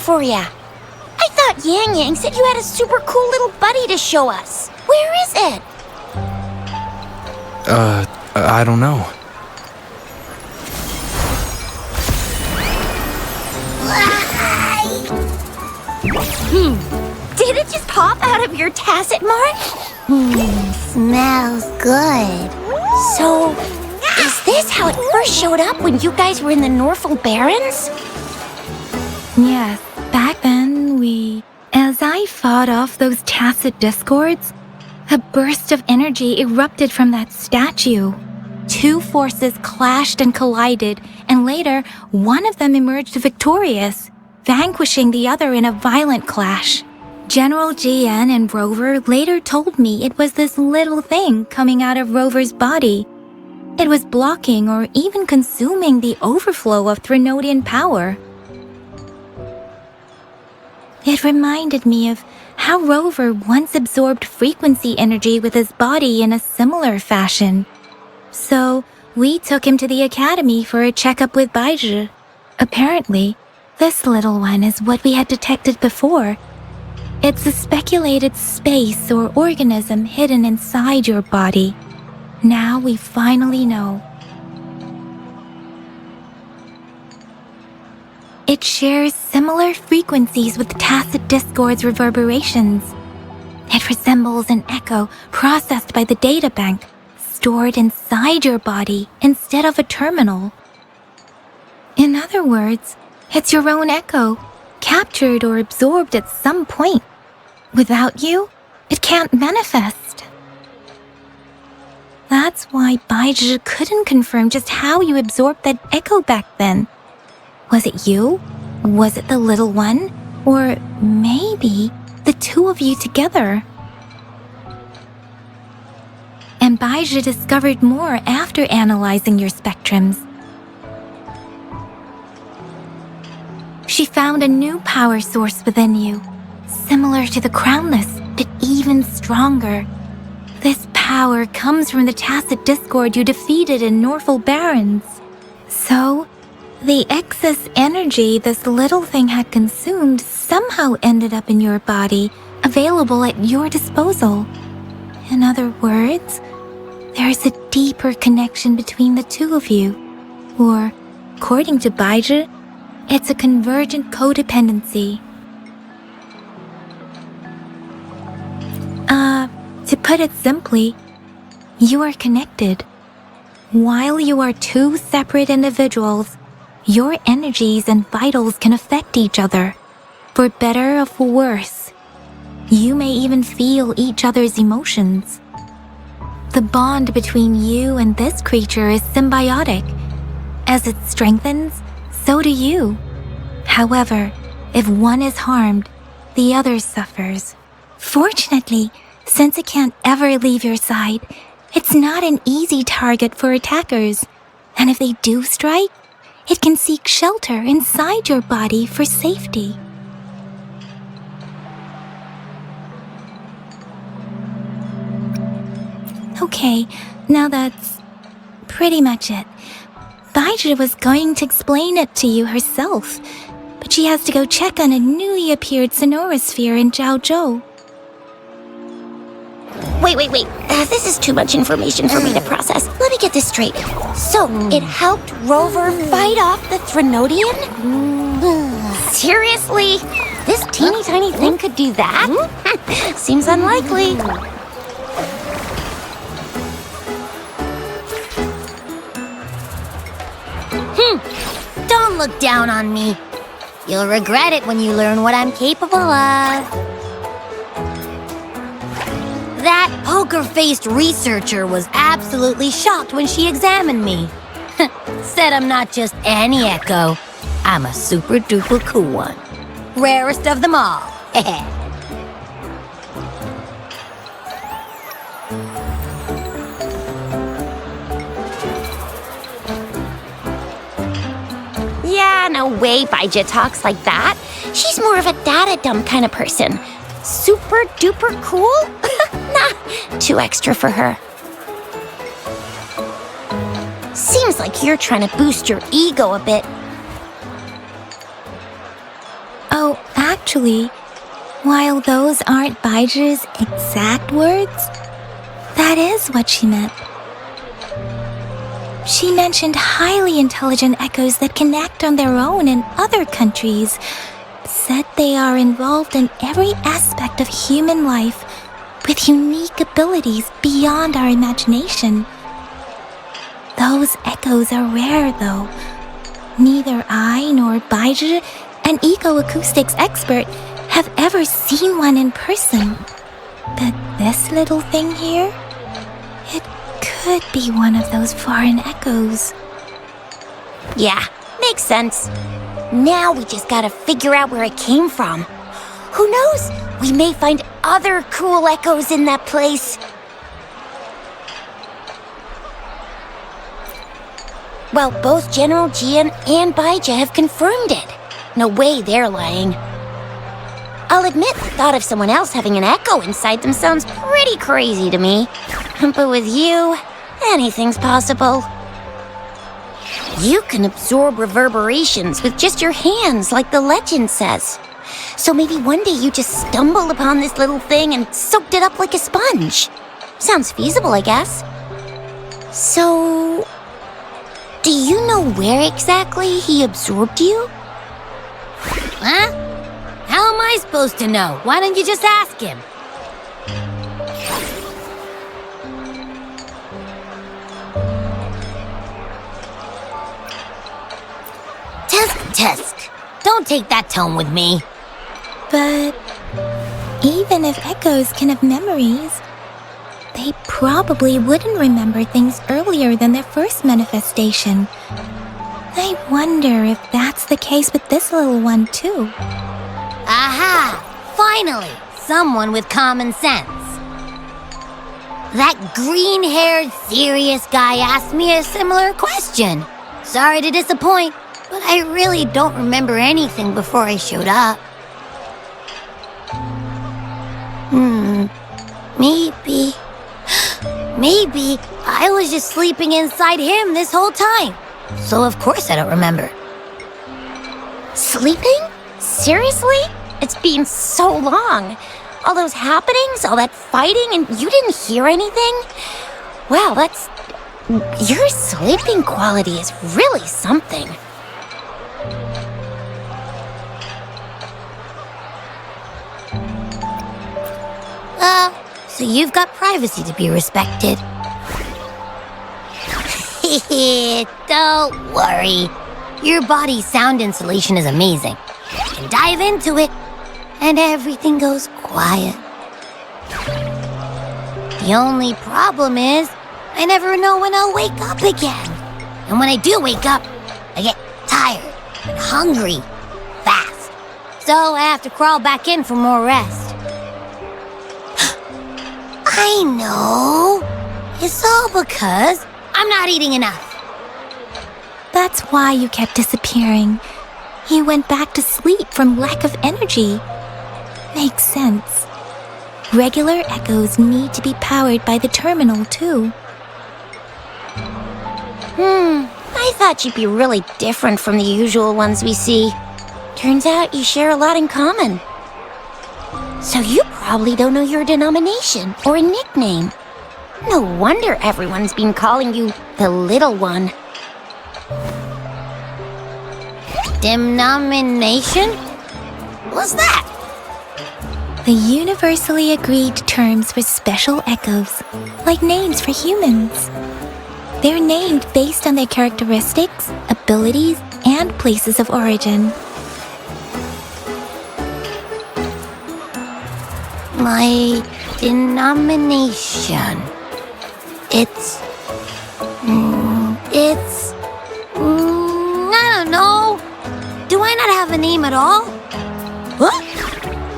for ya. I thought Yang Yang said you had a super cool little buddy to show us. Where is it? I don't know. Did it just pop out of your tacit mark? Smells good. So, is this how it first showed up when you guys were in the Norfolk Barrens? Yes, back then as I fought off those tacit discords, a burst of energy erupted from that statue. Two forces clashed and collided, and later, one of them emerged victorious, vanquishing the other in a violent clash. General GN and Rover later told me it was this little thing coming out of Rover's body. It was blocking or even consuming the overflow of Threnodian power. It reminded me of how Rover once absorbed frequency energy with his body in a similar fashion. So, we took him to the academy for a checkup with Baizhi. Apparently, this little one is what we had detected before. It's a speculated space or organism hidden inside your body. Now we finally know. It shares similar frequencies with tacit discord's reverberations. It resembles an echo processed by the data bank, stored inside your body instead of a terminal. In other words, it's your own echo, captured or absorbed at some point. Without you, it can't manifest. That's why Baizhi couldn't confirm just how you absorbed that echo back then. Was it you? Was it the little one? Or maybe the two of you together? And Baizhi discovered more after analyzing your spectrums. She found a new power source within you, similar to the crownless, but even stronger. This power comes from the tacit discord you defeated in Norfolk Barrens. So, the excess energy this little thing had consumed somehow ended up in your body, available at your disposal. In other words, there's a deeper connection between the two of you. Or, according to Baizhi, it's a convergent codependency. To put it simply, you are connected. While you are two separate individuals, your energies and vitals can affect each other, for better or for worse. You may even feel each other's emotions. The bond between you and this creature is symbiotic. As it strengthens, so do you. However, if one is harmed, the other suffers. Fortunately, since it can't ever leave your side, it's not an easy target for attackers. And if they do strike, it can seek shelter inside your body for safety. Okay, now that's pretty much it. Baizhi was going to explain it to you herself, but she has to go check on a newly appeared sonorosphere in Zhaozhou. Wait. This is too much information for me to process. Let me get this straight. So, it helped Rover fight off the Threnodian? Seriously? This teeny tiny thing could do that? Seems unlikely. Don't look down on me. You'll regret it when you learn what I'm capable of. That poker-faced researcher was absolutely shocked when she examined me. Said I'm not just any echo. I'm a super-duper cool one. Rarest of them all. Yeah, no way Baizhi talks like that. She's more of a data dump kind of person. Super duper cool? Nah, too extra for her. Seems like you're trying to boost your ego a bit. Oh, Actually, while those aren't Baiji's exact words, that is what she meant. She mentioned highly intelligent echoes that can act on their own in other countries, said they are involved in every aspect of human life with unique abilities beyond our imagination. Those echoes are rare, though. Neither I nor Baiji, an eco-acoustics expert, have ever seen one in person. But this little thing here, it could be one of those foreign echoes. Yeah, makes sense. Now we just gotta figure out where it came from. Who knows? We may find other cool echoes in that place. Well, both General Jian and Baija have confirmed it. No way they're lying. I'll admit the thought of someone else having an echo inside them sounds pretty crazy to me. But with you, anything's possible. You can absorb reverberations with just your hands, like the legend says. So maybe one day you just stumbled upon this little thing and soaked it up like a sponge. Sounds feasible, I guess. So, do you know where exactly he absorbed you? Huh? How am I supposed to know? Why don't you just ask him? Test. Don't take that tone with me. But even if echoes can have memories, they probably wouldn't remember things earlier than their first manifestation. I wonder if that's the case with this little one, too. Aha! Finally! Someone with common sense. That green-haired, serious guy asked me a similar question. Sorry to disappoint, but I really don't remember anything before I showed up. Maybe I was just sleeping inside him this whole time. So of course I don't remember. Sleeping? Seriously? It's been so long. All those happenings, all that fighting, and you didn't hear anything? Wow, your sleeping quality is really something. So you've got privacy to be respected. Don't worry. Your body's sound insulation is amazing. You can dive into it, and everything goes quiet. The only problem is, I never know when I'll wake up again. And when I do wake up, I get tired and hungry fast. So I have to crawl back in for more rest. I know. It's all because I'm not eating enough. That's why you kept disappearing. You went back to sleep from lack of energy. Makes sense. Regular echoes need to be powered by the terminal, too. I thought you'd be really different from the usual ones we see. Turns out you share a lot in common. So you probably don't know your denomination or a nickname. No wonder everyone's been calling you the Little One. Denomination? What's that? The universally agreed terms for special echoes, like names for humans. They're named based on their characteristics, abilities, and places of origin. My denomination. I don't know. Do I not have a name at all? What?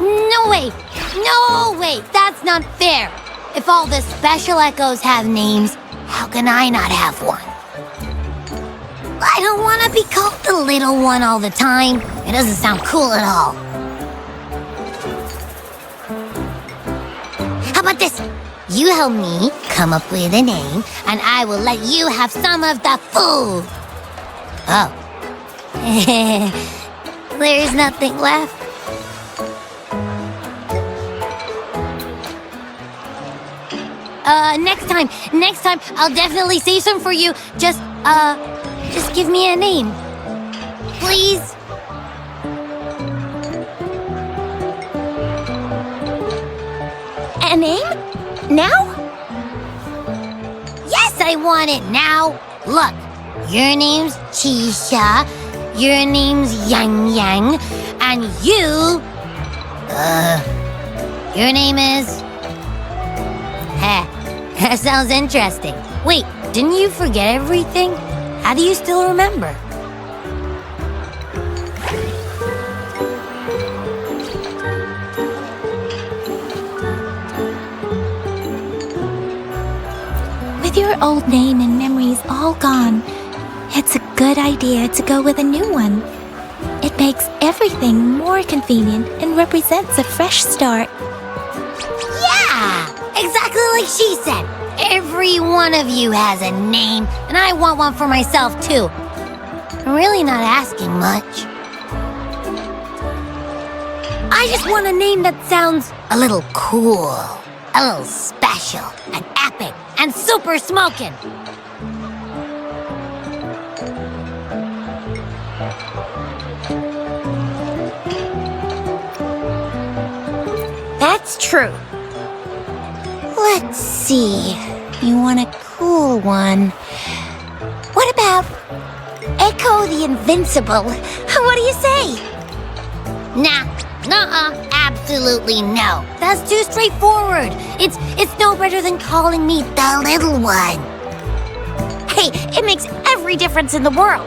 No way, that's not fair. If all the special echoes have names, how can I not have one? I don't want to be called the little one all the time. It doesn't sound cool at all. How about this? You help me come up with a name, and I will let you have some of the food. Oh. There's nothing left. Next time, I'll definitely say some for you. Just give me a name. Please? A name? Now? Yes, I want it now. Look, your name's Chisha, your name's Yang Yang, and your name is... That sounds interesting. Wait, didn't you forget everything? How do you still remember? With your old name and memories all gone, it's a good idea to go with a new one. It makes everything more convenient and represents a fresh start. Yeah, exactly like she said. Every one of you has a name, and I want one for myself too. I'm really not asking much. I just want a name that sounds a little cool, a little special, and epic, and super smoking. That's true. Let's see. You want a cool one. What about Echo the Invincible? What do you say? Nuh-uh, absolutely no. That's too straightforward. It's no better than calling me the little one. Hey, it makes every difference in the world.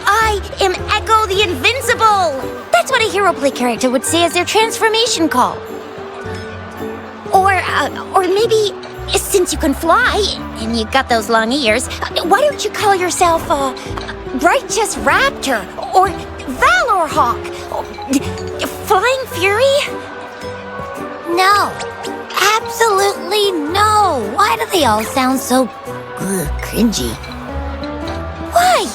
I am Echo the Invincible! That's what a hero play character would say as their transformation call. Or maybe, since you can fly, and you got those long ears, why don't you call yourself, Righteous Raptor, or Valor Hawk, Flying Fury? No, absolutely no. Why do they all sound so cringy? Why?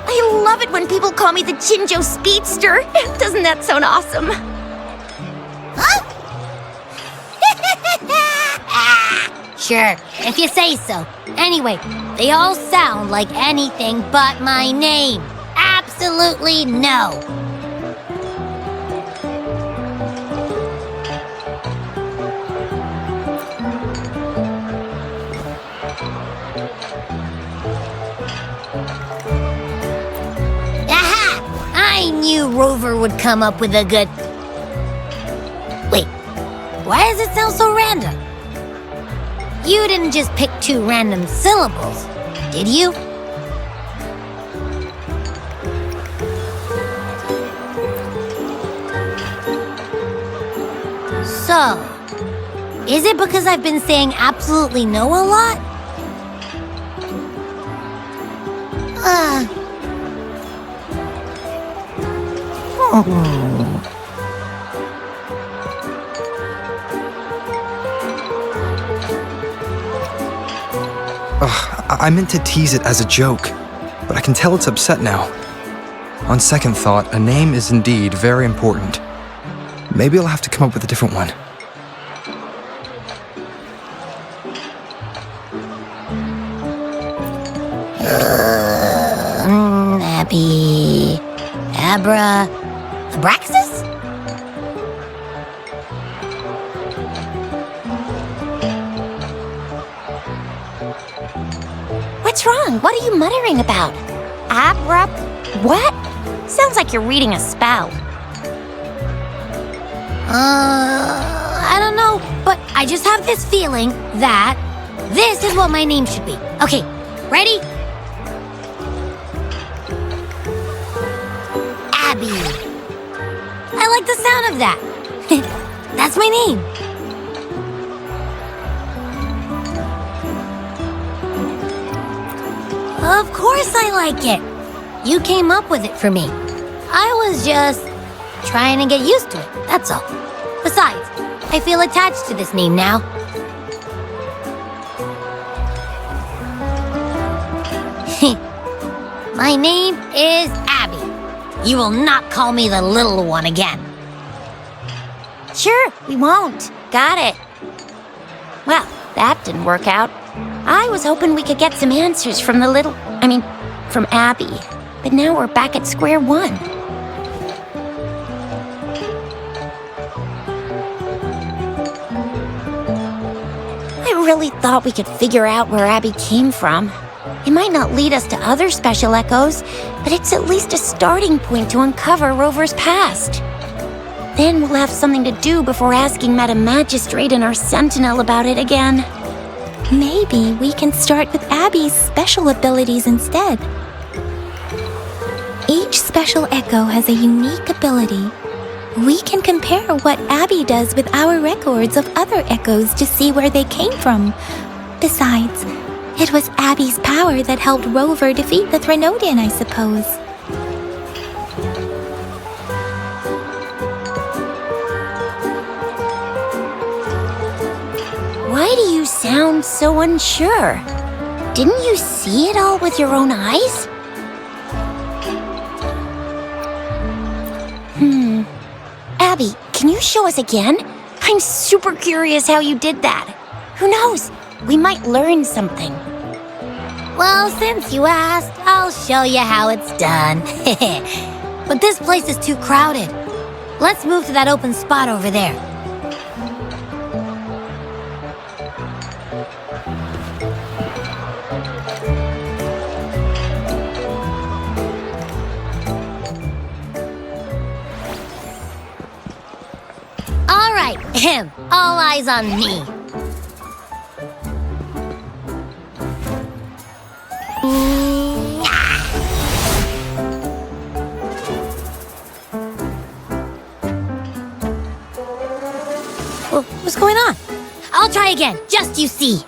I love it when people call me the Jinjo Speedster. Doesn't that sound awesome? Huh? Sure, if you say so. Anyway, they all sound like anything but my name. Absolutely no. Aha! I knew Rover would come up with a good... Wait, why does it sound so random? You didn't just pick two random syllables, did you? So, is it because I've been saying absolutely no a lot? I meant to tease it as a joke, but I can tell it's upset now. On second thought, a name is indeed very important. Maybe I'll have to come up with a different one. Abby... Abra... Abraxas? What's wrong? What are you muttering about? Abra... what? Sounds like you're reading a spell. I don't know, but I just have this feeling that this is what my name should be. Okay, ready? Abby. I like the sound of that. That's my name. Of course I like it. You came up with it for me. I was just trying to get used to it, that's all. Besides, I feel attached to this name now. My name is Abby. You will not call me the little one again. Sure, we won't. Got it. Well, That didn't work out. I was hoping we could get some answers from from Abby. But now we're back at square one. I really thought we could figure out where Abby came from. It might not lead us to other special echoes, but it's at least a starting point to uncover Rover's past. Then we'll have something to do before asking Madam Magistrate and our Sentinel about it again. Maybe we can start with Abby's special abilities instead. Each special echo has a unique ability. We can compare what Abby does with our records of other echoes to see where they came from. Besides, it was Abby's power that helped Rover defeat the Threnodian, I suppose. Why do you sound so unsure? Didn't you see it all with your own eyes? Abby, can you show us again? I'm super curious how you did that. Who knows? We might learn something. Well, since you asked, I'll show you how it's done. But this place is too crowded. Let's move to that open spot over there. All right, all eyes on me. What's going on? I'll try again, just you see.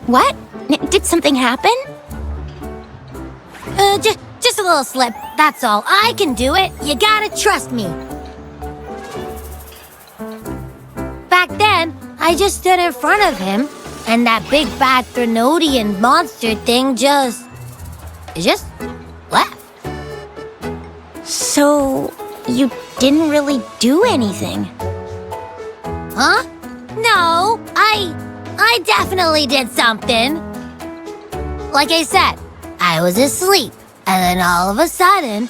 What? Did something happen? Just a little slip, that's all. I can do it. You gotta trust me. Back then, I just stood in front of him, and that big bad Threnodian monster thing just left. So, you didn't really do anything? Huh? No, I definitely did something. Like I said, I was asleep, and then all of a sudden,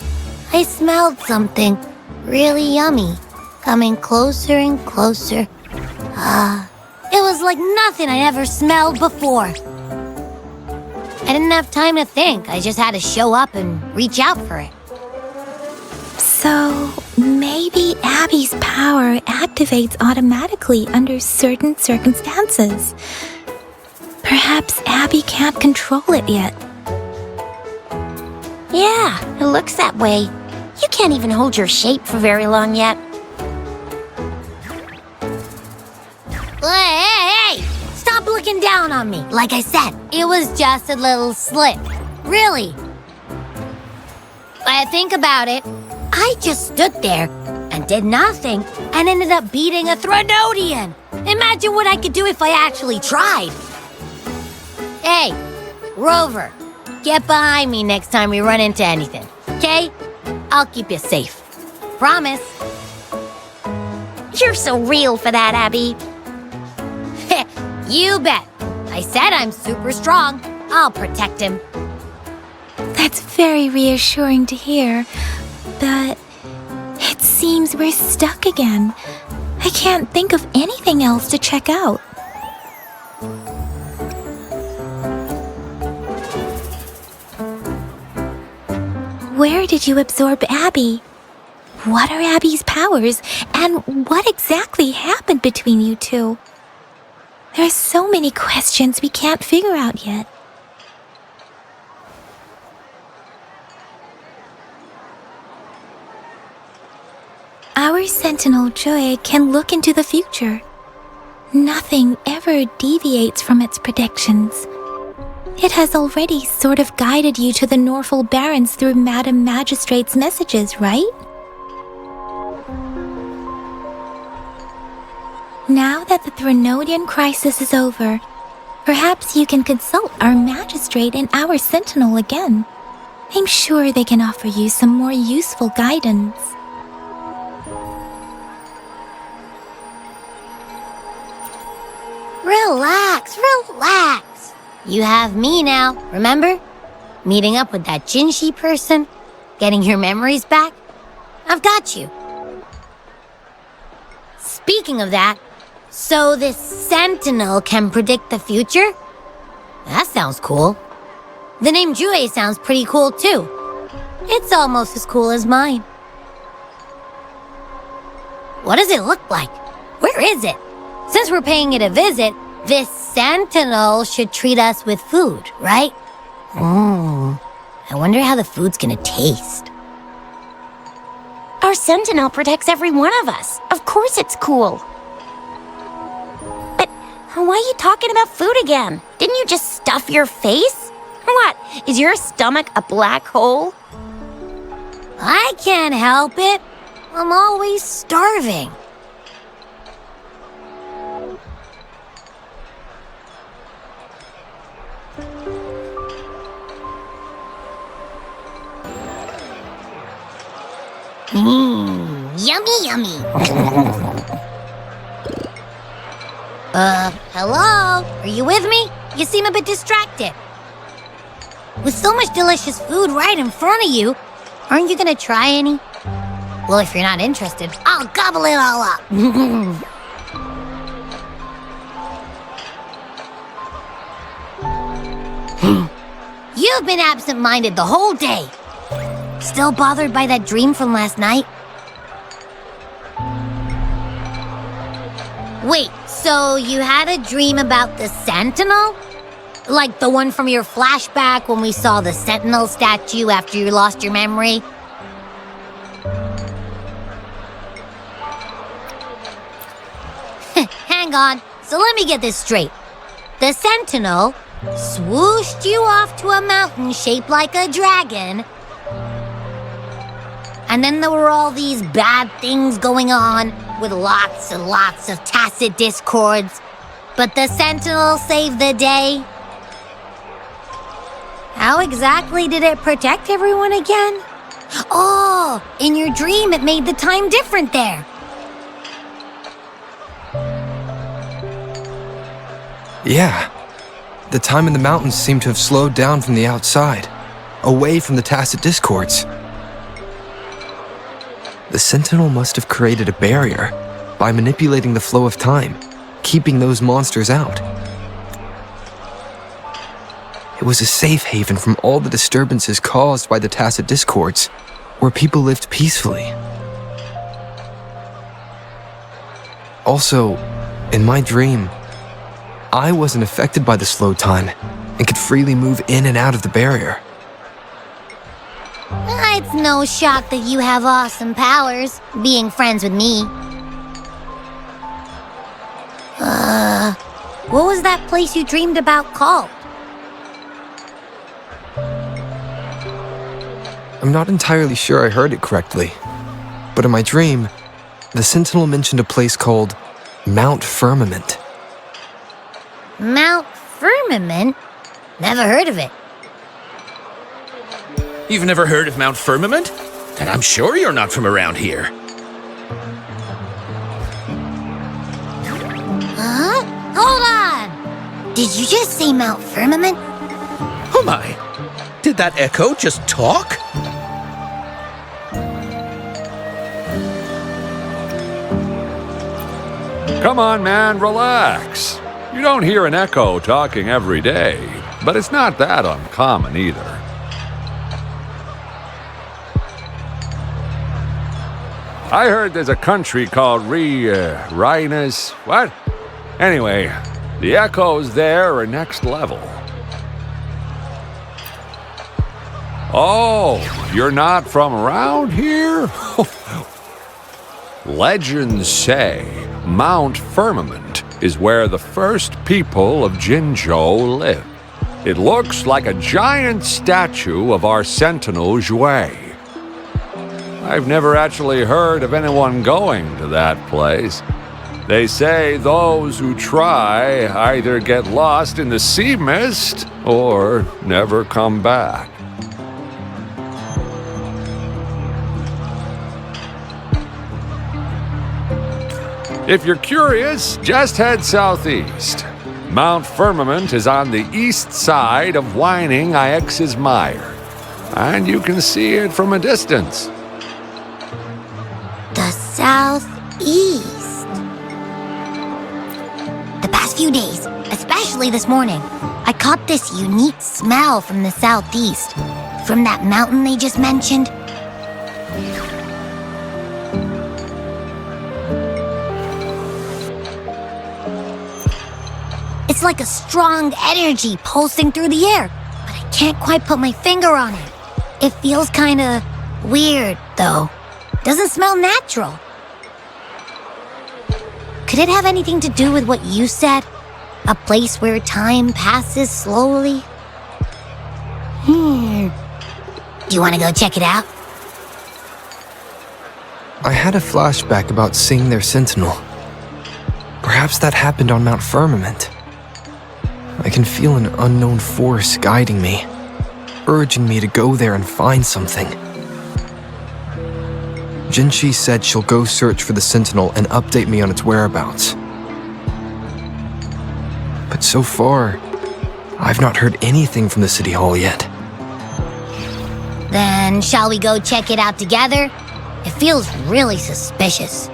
I smelled something really yummy, coming closer and closer. It was like nothing I'd ever smelled before. I didn't have time to think. I just had to show up and reach out for it. So, maybe Abby's power activates automatically under certain circumstances. Perhaps Abby can't control it yet. Yeah, it looks that way. You can't even hold your shape for very long yet. Hey! Stop looking down on me. Like I said, it was just a little slip. Really. When I think about it, I just stood there and did nothing and ended up beating a Threnodian. Imagine what I could do if I actually tried. Hey, Rover, get behind me next time we run into anything, okay? I'll keep you safe. Promise. You're so real for that, Abby. You bet. I said I'm super strong. I'll protect him. That's very reassuring to hear, but it seems we're stuck again. I can't think of anything else to check out. Where did you absorb Abby? What are Abby's powers, and what exactly happened between you two? There are so many questions we can't figure out yet. Our Sentinel Joy can look into the future. Nothing ever deviates from its predictions. It has already sort of guided you to the Norfolk Barrens through Madam Magistrate's messages, right? Now that the Threnodian crisis is over, perhaps you can consult our magistrate and our sentinel again. I'm sure they can offer you some more useful guidance. Relax, relax. You have me now, remember? Meeting up with that Jinshi person, getting your memories back. I've got you. Speaking of that, so this sentinel can predict the future? That sounds cool. The name Jue sounds pretty cool too. It's almost as cool as mine. What does it look like? Where is it? Since we're paying it a visit, this sentinel should treat us with food, right? I wonder how the food's gonna taste. Our sentinel protects every one of us. Of course it's cool. But why are you talking about food again? Didn't you just stuff your face? What, is your stomach a black hole? I can't help it. I'm always starving. Yummy, yummy. Hello? Are you with me? You seem a bit distracted. With so much delicious food right in front of you, aren't you gonna try any? Well, if you're not interested, I'll gobble it all up. You've been absent-minded the whole day. Still bothered by that dream from last night? Wait, so you had a dream about the Sentinel? Like the one from your flashback when we saw the Sentinel statue after you lost your memory? Hang on, so let me get this straight. The Sentinel swooshed you off to a mountain shaped like a dragon, and then there were all these bad things going on with lots and lots of tacit discords, but the Sentinel saved the day. How exactly did it protect everyone again? Oh, in your dream it made the time different there. Yeah. The time in the mountains seemed to have slowed down from the outside, away from the tacit discords. The Sentinel must have created a barrier by manipulating the flow of time, keeping those monsters out. It was a safe haven from all the disturbances caused by the tacit discords, where people lived peacefully. Also, in my dream, I wasn't affected by the slow time and could freely move in and out of the barrier. It's no shock that you have awesome powers, being friends with me. What was that place you dreamed about called? I'm not entirely sure I heard it correctly, but in my dream, the Sentinel mentioned a place called Mount Firmament. Mount Firmament? Never heard of it. You've never heard of Mount Firmament? And I'm sure you're not from around here. Huh? Hold on! Did you just say Mount Firmament? Oh my! Did that echo just talk? Come on, man, relax. You don't hear an echo talking every day, but it's not that uncommon either. I heard there's a country called Rhinus. What? Anyway, the echoes there are next level. Oh, you're not from around here? Legends say Mount Firmament is where the first people of Jinzhou lived. It looks like a giant statue of our Sentinel Jue. I've never actually heard of anyone going to that place. They say those who try either get lost in the sea mist or never come back. If you're curious, just head southeast. Mount Firmament is on the east side of Whining Ix's Mire, and you can see it from a distance. The southeast. The past few days, especially this morning, I caught this unique smell from the southeast. From that mountain they just mentioned. It's like a strong energy pulsing through the air, but I can't quite put my finger on it. It feels kinda weird, though. Doesn't smell natural. Could it have anything to do with what you said? A place where time passes slowly? Do you want to go check it out? I had a flashback about seeing their sentinel. Perhaps that happened on Mount Firmament. I can feel an unknown force guiding me, urging me to go there and find something. Jinchi said she'll go search for the sentinel and update me on its whereabouts. But so far, I've not heard anything from the City Hall yet. Then shall we go check it out together? It feels really suspicious.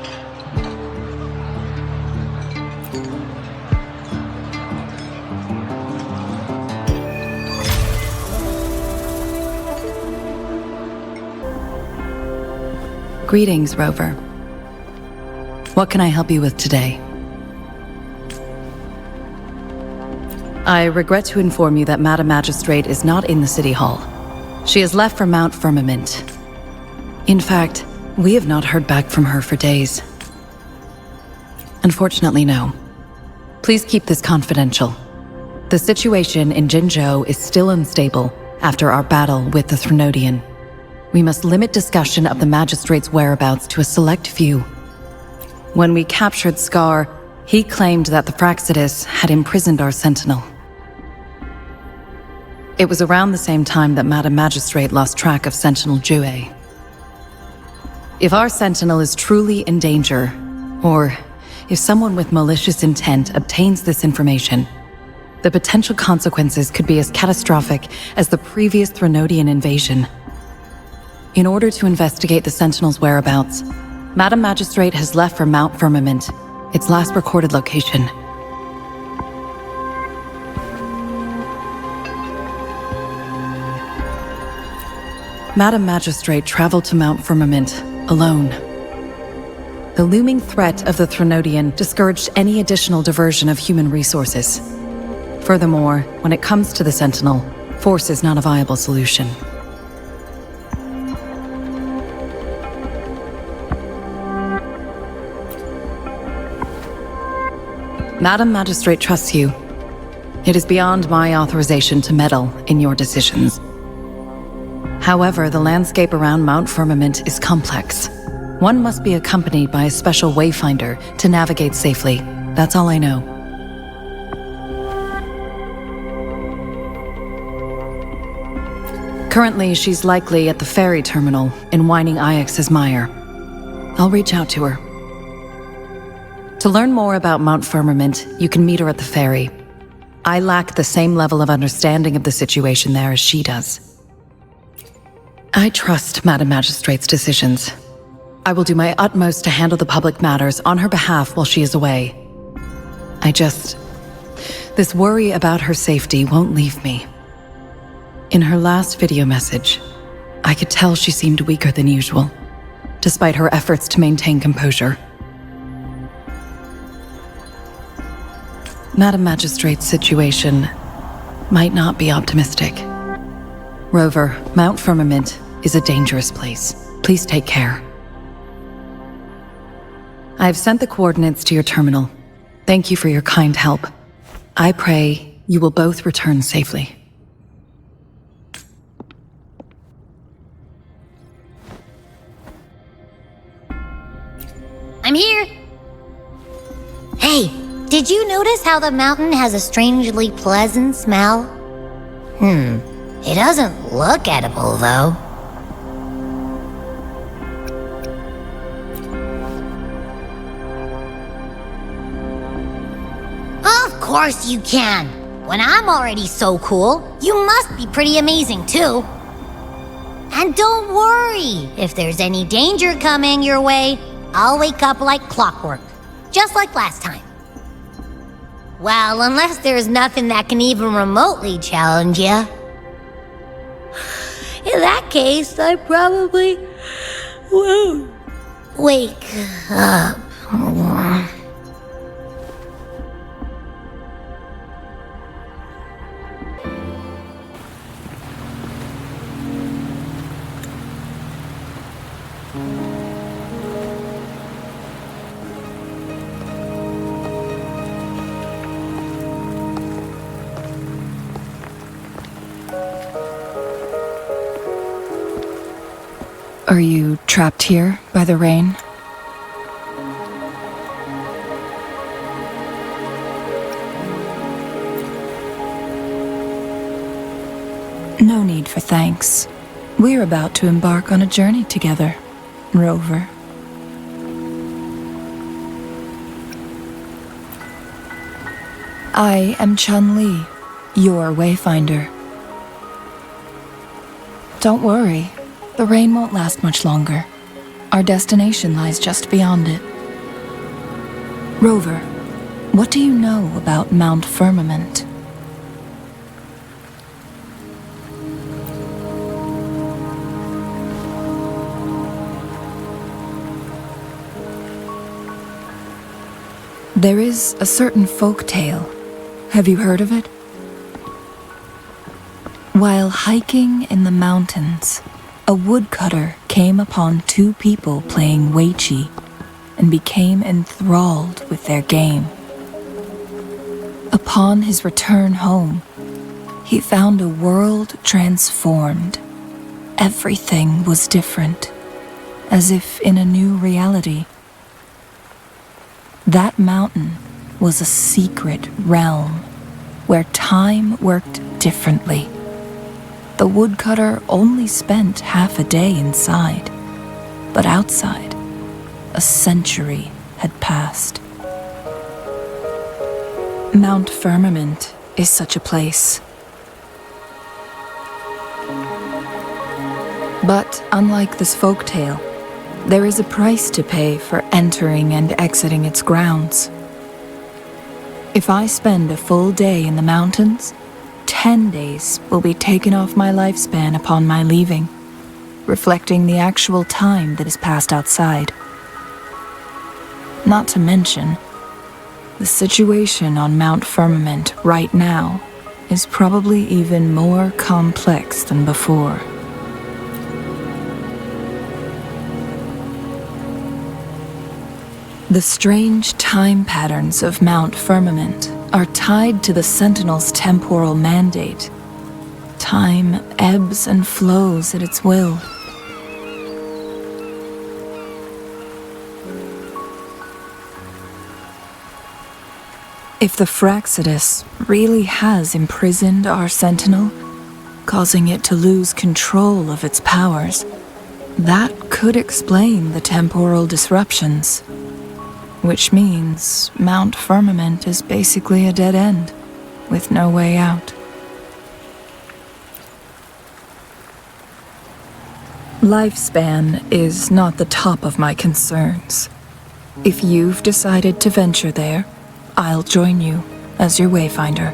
Greetings, Rover. What can I help you with today? I regret to inform you that Madam Magistrate is not in the City Hall. She has left for Mount Firmament. In fact, we have not heard back from her for days. Unfortunately, no. Please keep this confidential. The situation in Jinzhou is still unstable after our battle with the Threnodian. We must limit discussion of the Magistrate's whereabouts to a select few. When we captured Scar, he claimed that the Fraxidus had imprisoned our Sentinel. It was around the same time that Madam Magistrate lost track of Sentinel Jue. If our Sentinel is truly in danger, or if someone with malicious intent obtains this information, the potential consequences could be as catastrophic as the previous Threnodian invasion. In order to investigate the Sentinel's whereabouts, Madam Magistrate has left for Mount Firmament, its last recorded location. Madam Magistrate traveled to Mount Firmament alone. The looming threat of the Threnodian discouraged any additional diversion of human resources. Furthermore, when it comes to the Sentinel, force is not a viable solution. Madam Magistrate trusts you. It is beyond my authorization to meddle in your decisions. However, the landscape around Mount Firmament is complex. One must be accompanied by a special wayfinder to navigate safely. That's all I know. Currently, she's likely at the ferry terminal in Whining Ix's Mire. I'll reach out to her. To learn more about Mount Firmament, you can meet her at the ferry. I lack the same level of understanding of the situation there as she does. I trust Madam Magistrate's decisions. I will do my utmost to handle the public matters on her behalf while she is away. This worry about her safety won't leave me. In her last video message, I could tell she seemed weaker than usual, despite her efforts to maintain composure. Madam Magistrate's situation might not be optimistic. Rover, Mount Firmament is a dangerous place. Please take care. I have sent the coordinates to your terminal. Thank you for your kind help. I pray you will both return safely. I'm here. Did you notice how the mountain has a strangely pleasant smell? It doesn't look edible, though. Of course you can! When I'm already so cool, you must be pretty amazing, too. And don't worry, if there's any danger coming your way, I'll wake up like clockwork, just like last time. Well, unless there's nothing that can even remotely challenge you. In that case, I probably won't wake up. Are you trapped here by the rain? No need for thanks. We're about to embark on a journey together, Rover. I am Chun-Li, your wayfinder. Don't worry. The rain won't last much longer. Our destination lies just beyond it. Rover, what do you know about Mount Firmament? There is a certain folk tale. Have you heard of it? While hiking in the mountains, a woodcutter came upon two people playing weiqi and became enthralled with their game. Upon his return home, he found a world transformed. Everything was different, as if in a new reality. That mountain was a secret realm where time worked differently. The woodcutter only spent half a day inside, but outside, a century had passed. Mount Firmament is such a place. But unlike this folktale, there is a price to pay for entering and exiting its grounds. If I spend a full day in the mountains, 10 days will be taken off my lifespan upon my leaving, reflecting the actual time that is passed outside. Not to mention, the situation on Mount Firmament right now is probably even more complex than before. The strange time patterns of Mount Firmament are tied to the Sentinel's temporal mandate. Time ebbs and flows at its will. If the Fraxidus really has imprisoned our Sentinel, causing it to lose control of its powers, that could explain the temporal disruptions. Which means Mount Firmament is basically a dead end, with no way out. Lifespan is not the top of my concerns. If you've decided to venture there, I'll join you as your wayfinder.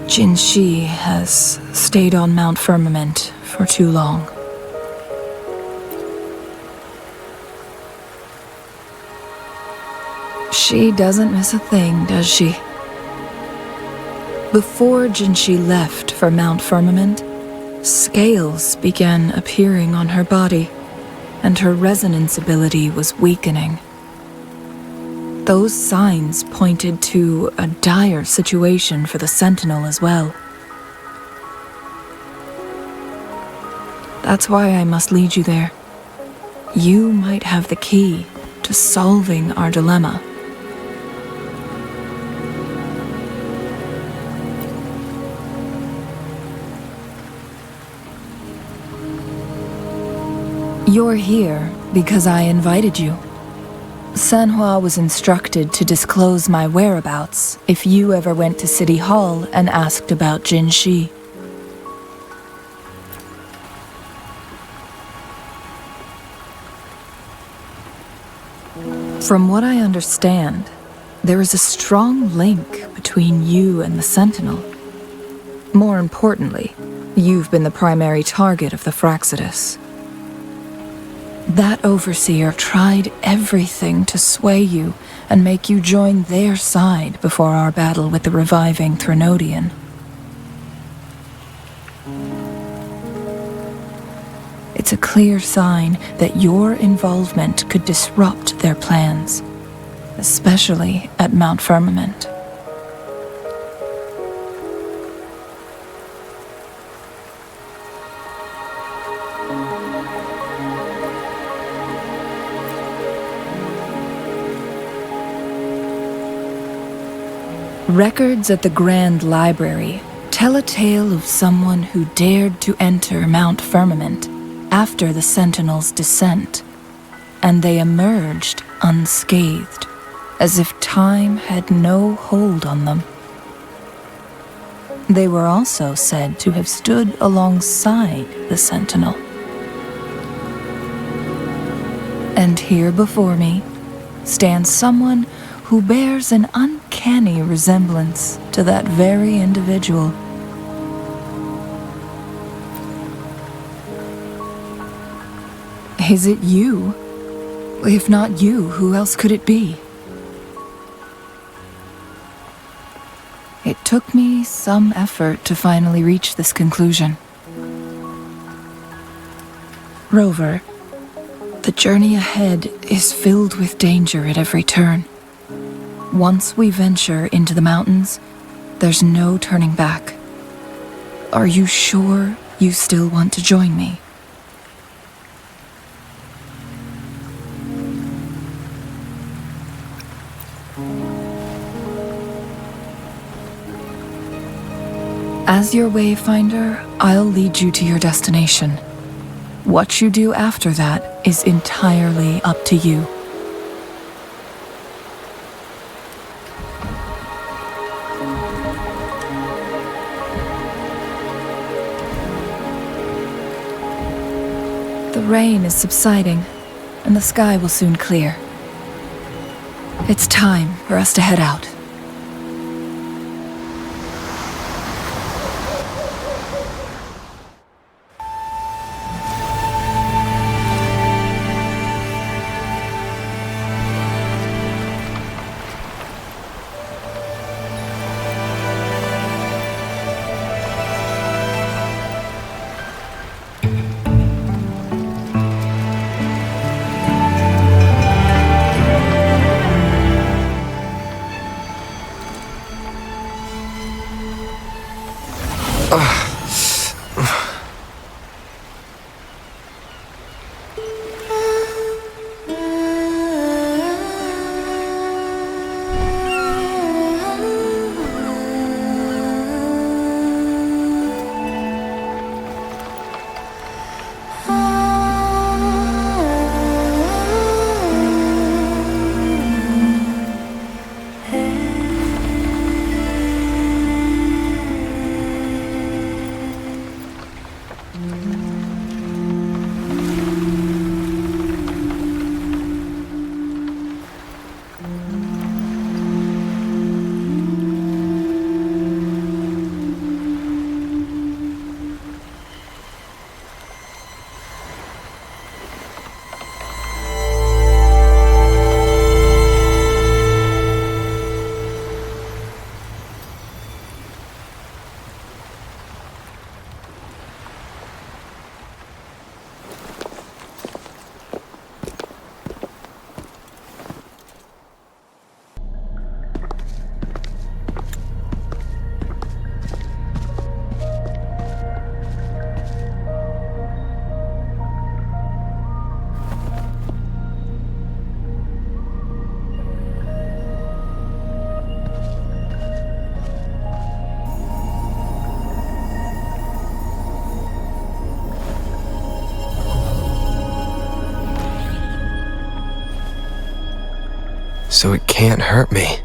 Jin Shi has stayed on Mount Firmament for too long. She doesn't miss a thing, does she? Before Jinshi left for Mount Firmament, scales began appearing on her body, and her resonance ability was weakening. Those signs pointed to a dire situation for the Sentinel as well. That's why I must lead you there. You might have the key to solving our dilemma. You're here because I invited you. Sanhua was instructed to disclose my whereabouts if you ever went to City Hall and asked about Jinshi. From what I understand, there is a strong link between you and the Sentinel. More importantly, you've been the primary target of the Fraxidus. That overseer tried everything to sway you and make you join their side before our battle with the reviving Threnodian. It's a clear sign that your involvement could disrupt their plans, especially at Mount Firmament. Records at the Grand Library tell a tale of someone who dared to enter Mount Firmament after the Sentinel's descent, and they emerged unscathed, as if time had no hold on them. They were also said to have stood alongside the Sentinel. And here before me stands someone who bears an uncanny resemblance to that very individual. Is it you? If not you, who else could it be? It took me some effort to finally reach this conclusion. Rover, the journey ahead is filled with danger at every turn. Once we venture into the mountains, there's no turning back. Are you sure you still want to join me? As your wayfinder, I'll lead you to your destination. What you do after that is entirely up to you. The rain is subsiding, and the sky will soon clear. It's time for us to head out. so it can't hurt me.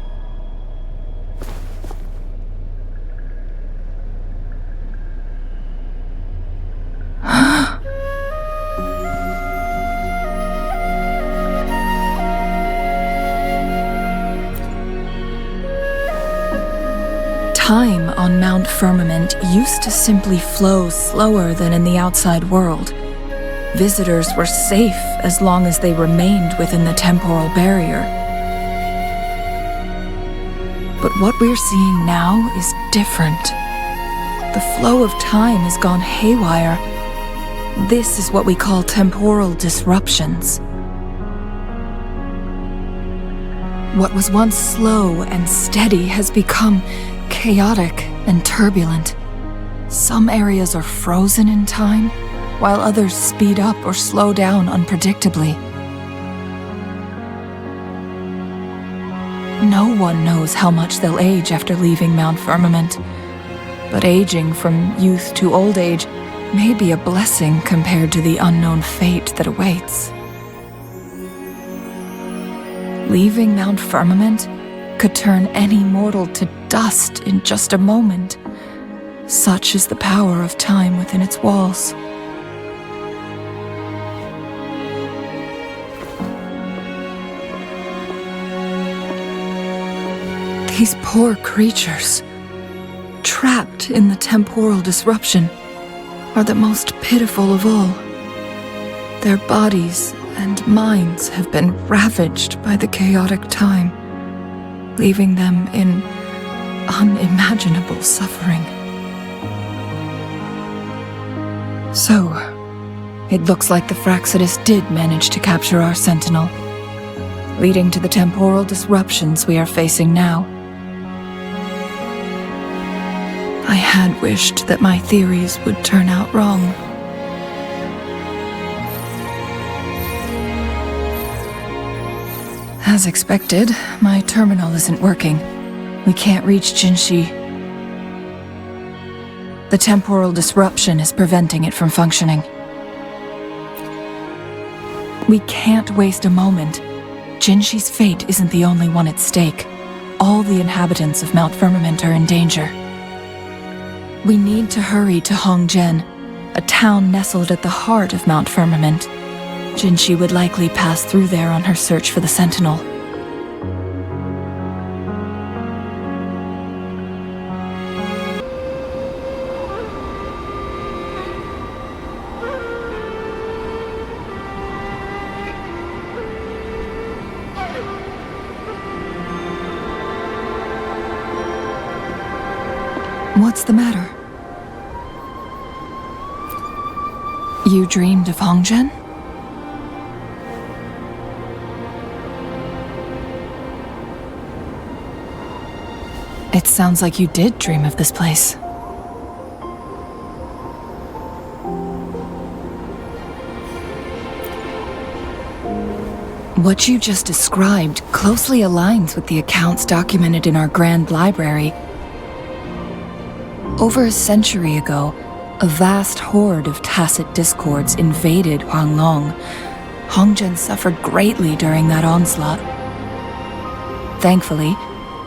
Time on Mount Firmament used to simply flow slower than in the outside world. Visitors were safe as long as they remained within the temporal barrier. But what we're seeing now is different. The flow of time has gone haywire. This is what we call temporal disruptions. What was once slow and steady has become chaotic and turbulent. Some areas are frozen in time, while others speed up or slow down unpredictably. No one knows how much they'll age after leaving Mount Firmament, but aging from youth to old age may be a blessing compared to the unknown fate that awaits. Leaving Mount Firmament could turn any mortal to dust in just a moment. Such is the power of time within its walls. These poor creatures, trapped in the temporal disruption, are the most pitiful of all. Their bodies and minds have been ravaged by the chaotic time, leaving them in unimaginable suffering. So, it looks like the Fraxidus did manage to capture our sentinel, leading to the temporal disruptions we are facing now. I had wished that my theories would turn out wrong. As expected, my terminal isn't working. We can't reach Jinshi. The temporal disruption is preventing it from functioning. We can't waste a moment. Jinshi's fate isn't the only one at stake. All the inhabitants of Mount Firmament are in danger. We need to hurry to Hongjian, a town nestled at the heart of Mount Firmament. Jinshi would likely pass through there on her search for the Sentinel. What's the matter? You dreamed of Hongjian? It sounds like you did dream of this place. What you just described closely aligns with the accounts documented in our Grand Library. Over a century ago, a vast horde of tacit discords invaded Huanglong. Hongjian suffered greatly during that onslaught. Thankfully,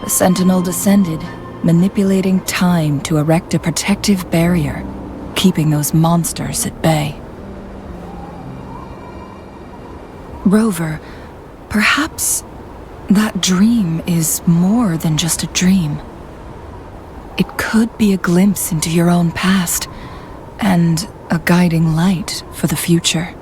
the Sentinel descended, manipulating time to erect a protective barrier, keeping those monsters at bay. Rover, perhaps that dream is more than just a dream. It could be a glimpse into your own past, and a guiding light for the future.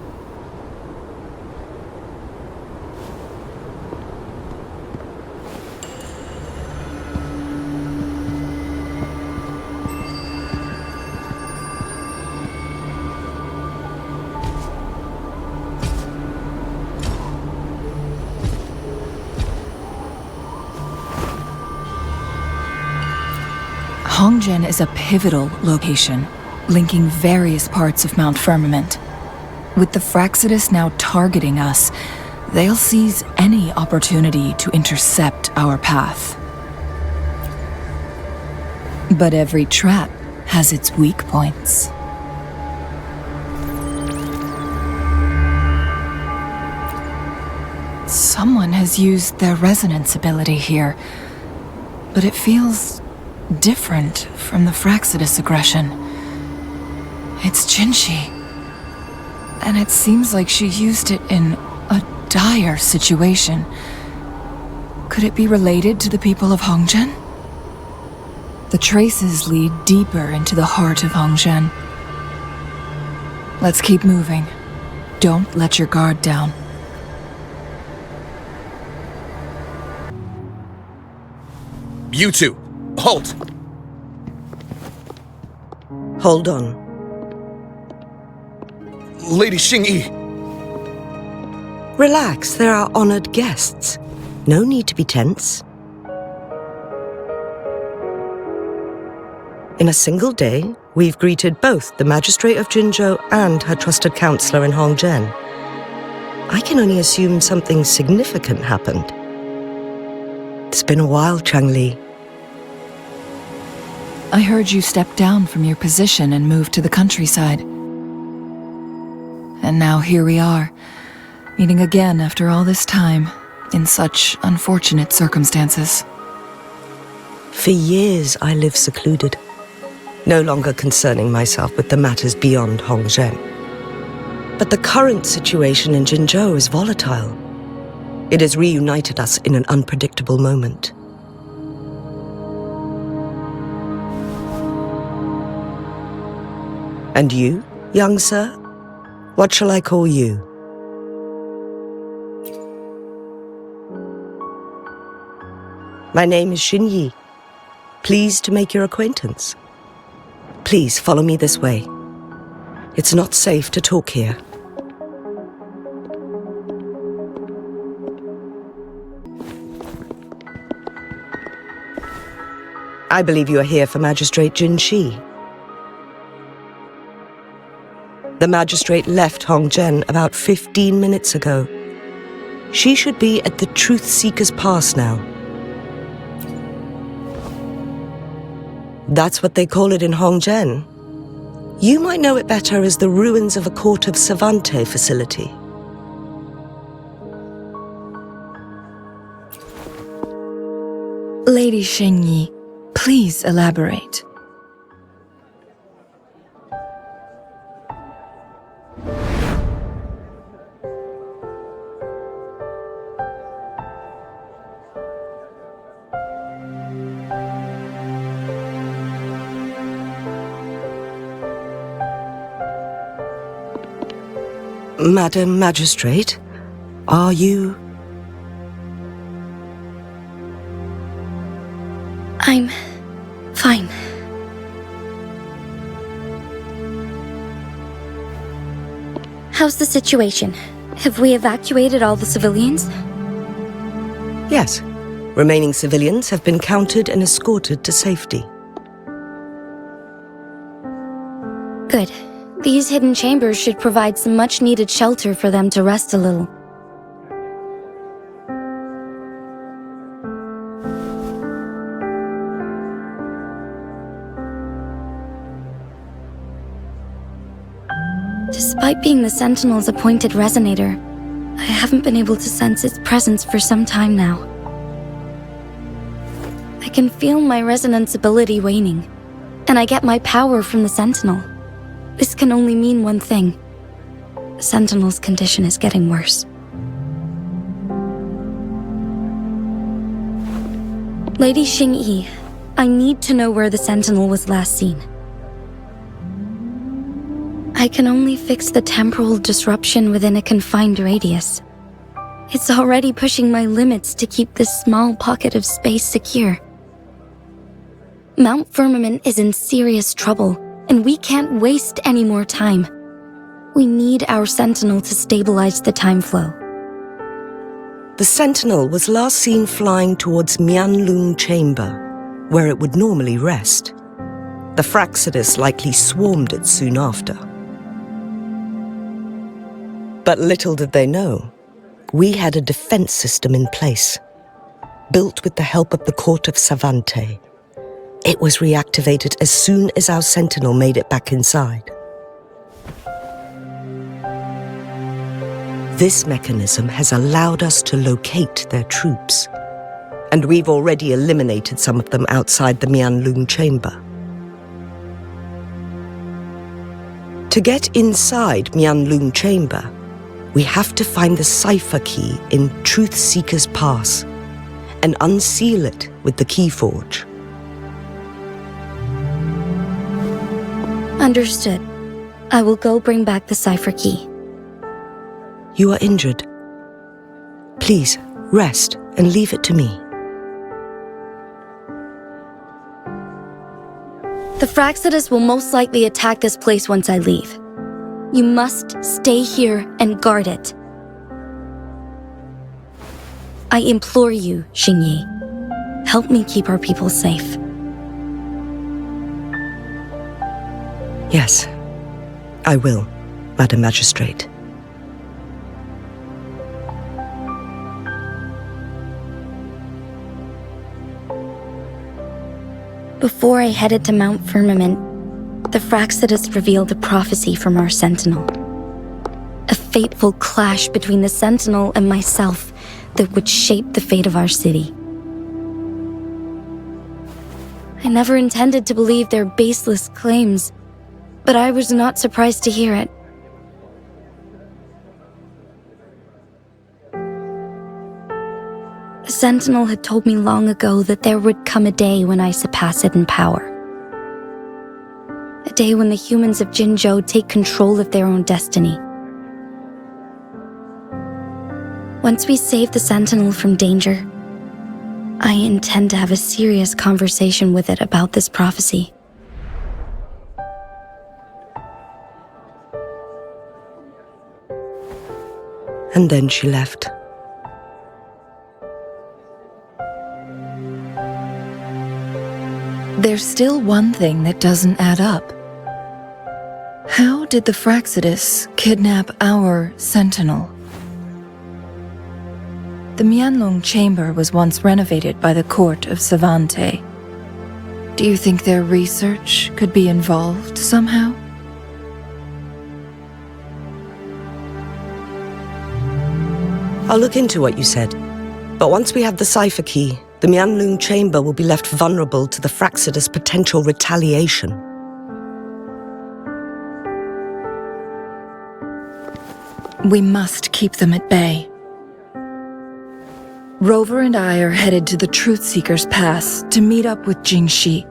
Hongjian is a pivotal location, linking various parts of Mount Firmament. With the Fraxidus now targeting us, they'll seize any opportunity to intercept our path. But every trap has its weak points. Someone has used their resonance ability here, but it feels different from the Fraxidus aggression. It's Jinshi, and it seems like she used it in a dire situation. Could it be related to the people of Hongzhen? The traces lead deeper into the heart of Hongzhen. Let's keep moving. Don't let your guard down. You two, halt! Hold on. Lady Xingyi! Relax, they're our honored guests. No need to be tense. In a single day, we've greeted both the Magistrate of Jinzhou and her trusted counselor in Hongzhen. I can only assume something significant happened. It's been a while, Changli. I heard you stepped down from your position and moved to the countryside. And now here we are, meeting again after all this time, in such unfortunate circumstances. For years, I lived secluded, no longer concerning myself with the matters beyond Hongzhen. But the current situation in Jinzhou is volatile. It has reunited us in an unpredictable moment. And you, young sir? What shall I call you? My name is Xingyi. Pleased to make your acquaintance. Please follow me this way. It's not safe to talk here. I believe you are here for Magistrate Jin Shi. The Magistrate left Hongzhen about 15 minutes ago. She should be at the Truth Seeker's Pass now. That's what they call it in Hongzhen. You might know it better as the ruins of a Court of Savante facility. Lady Xingyi, please elaborate. Madam Magistrate, are you... I'm fine. How's the situation? Have we evacuated all the civilians? Yes. Remaining civilians have been counted and escorted to safety. Good. These hidden chambers should provide some much-needed shelter for them to rest a little. Despite being the Sentinel's appointed resonator, I haven't been able to sense its presence for some time now. I can feel my resonance ability waning, and I get my power from the Sentinel. This can only mean one thing. The Sentinel's condition is getting worse. Lady Xingyi, I need to know where the Sentinel was last seen. I can only fix the temporal disruption within a confined radius. It's already pushing my limits to keep this small pocket of space secure. Mount Firmament is in serious trouble, and we can't waste any more time. We need our Sentinel to stabilize the time flow. The Sentinel was last seen flying towards Mianlung Chamber, where it would normally rest. The Fraxidus likely swarmed it soon after. But little did they know, we had a defense system in place, built with the help of the Court of Savante. It was reactivated as soon as our Sentinel made it back inside. This mechanism has allowed us to locate their troops, and we've already eliminated some of them outside the Huanglong chamber. To get inside Huanglong chamber, we have to find the cipher key in Truth Seeker's Pass and unseal it with the Keyforge. Understood. I will go bring back the cipher key. You are injured. Please, rest and leave it to me. The Fraxidus will most likely attack this place once I leave. You must stay here and guard it. I implore you, Xingyi. Help me keep our people safe. Yes, I will, Madam Magistrate. Before I headed to Mount Firmament, the Fraxidus revealed a prophecy from our Sentinel. A fateful clash between the Sentinel and myself that would shape the fate of our city. I never intended to believe their baseless claims, but I was not surprised to hear it. The Sentinel had told me long ago that there would come a day when I surpass it in power. A day when the humans of Jinzhou take control of their own destiny. Once we save the Sentinel from danger, I intend to have a serious conversation with it about this prophecy. And then she left. There's still one thing that doesn't add up. How did the Fraxidus kidnap our Sentinel? The Huanglong chamber was once renovated by the court of Savante. Do you think their research could be involved somehow? I'll look into what you said. But once we have the cipher key, the Huanglong chamber will be left vulnerable to the Fraxidus' potential retaliation. We must keep them at bay. Rover and I are headed to the Truth Seeker's Pass to meet up with Jingxi.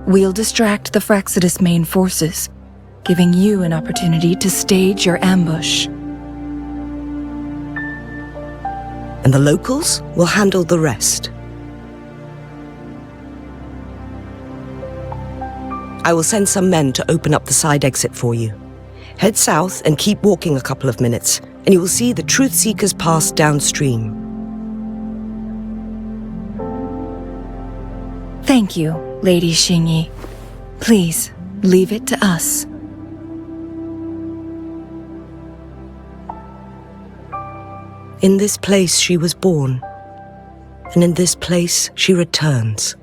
We'll distract the Fraxidus' main forces, giving you an opportunity to stage your ambush. And the locals will handle the rest. I will send some men to open up the side exit for you. Head south and keep walking a couple of minutes, and you will see the Truth Seeker's Pass downstream. Thank you, Lady Xingyi. Please, leave it to us. In this place she was born, and in this place she returns.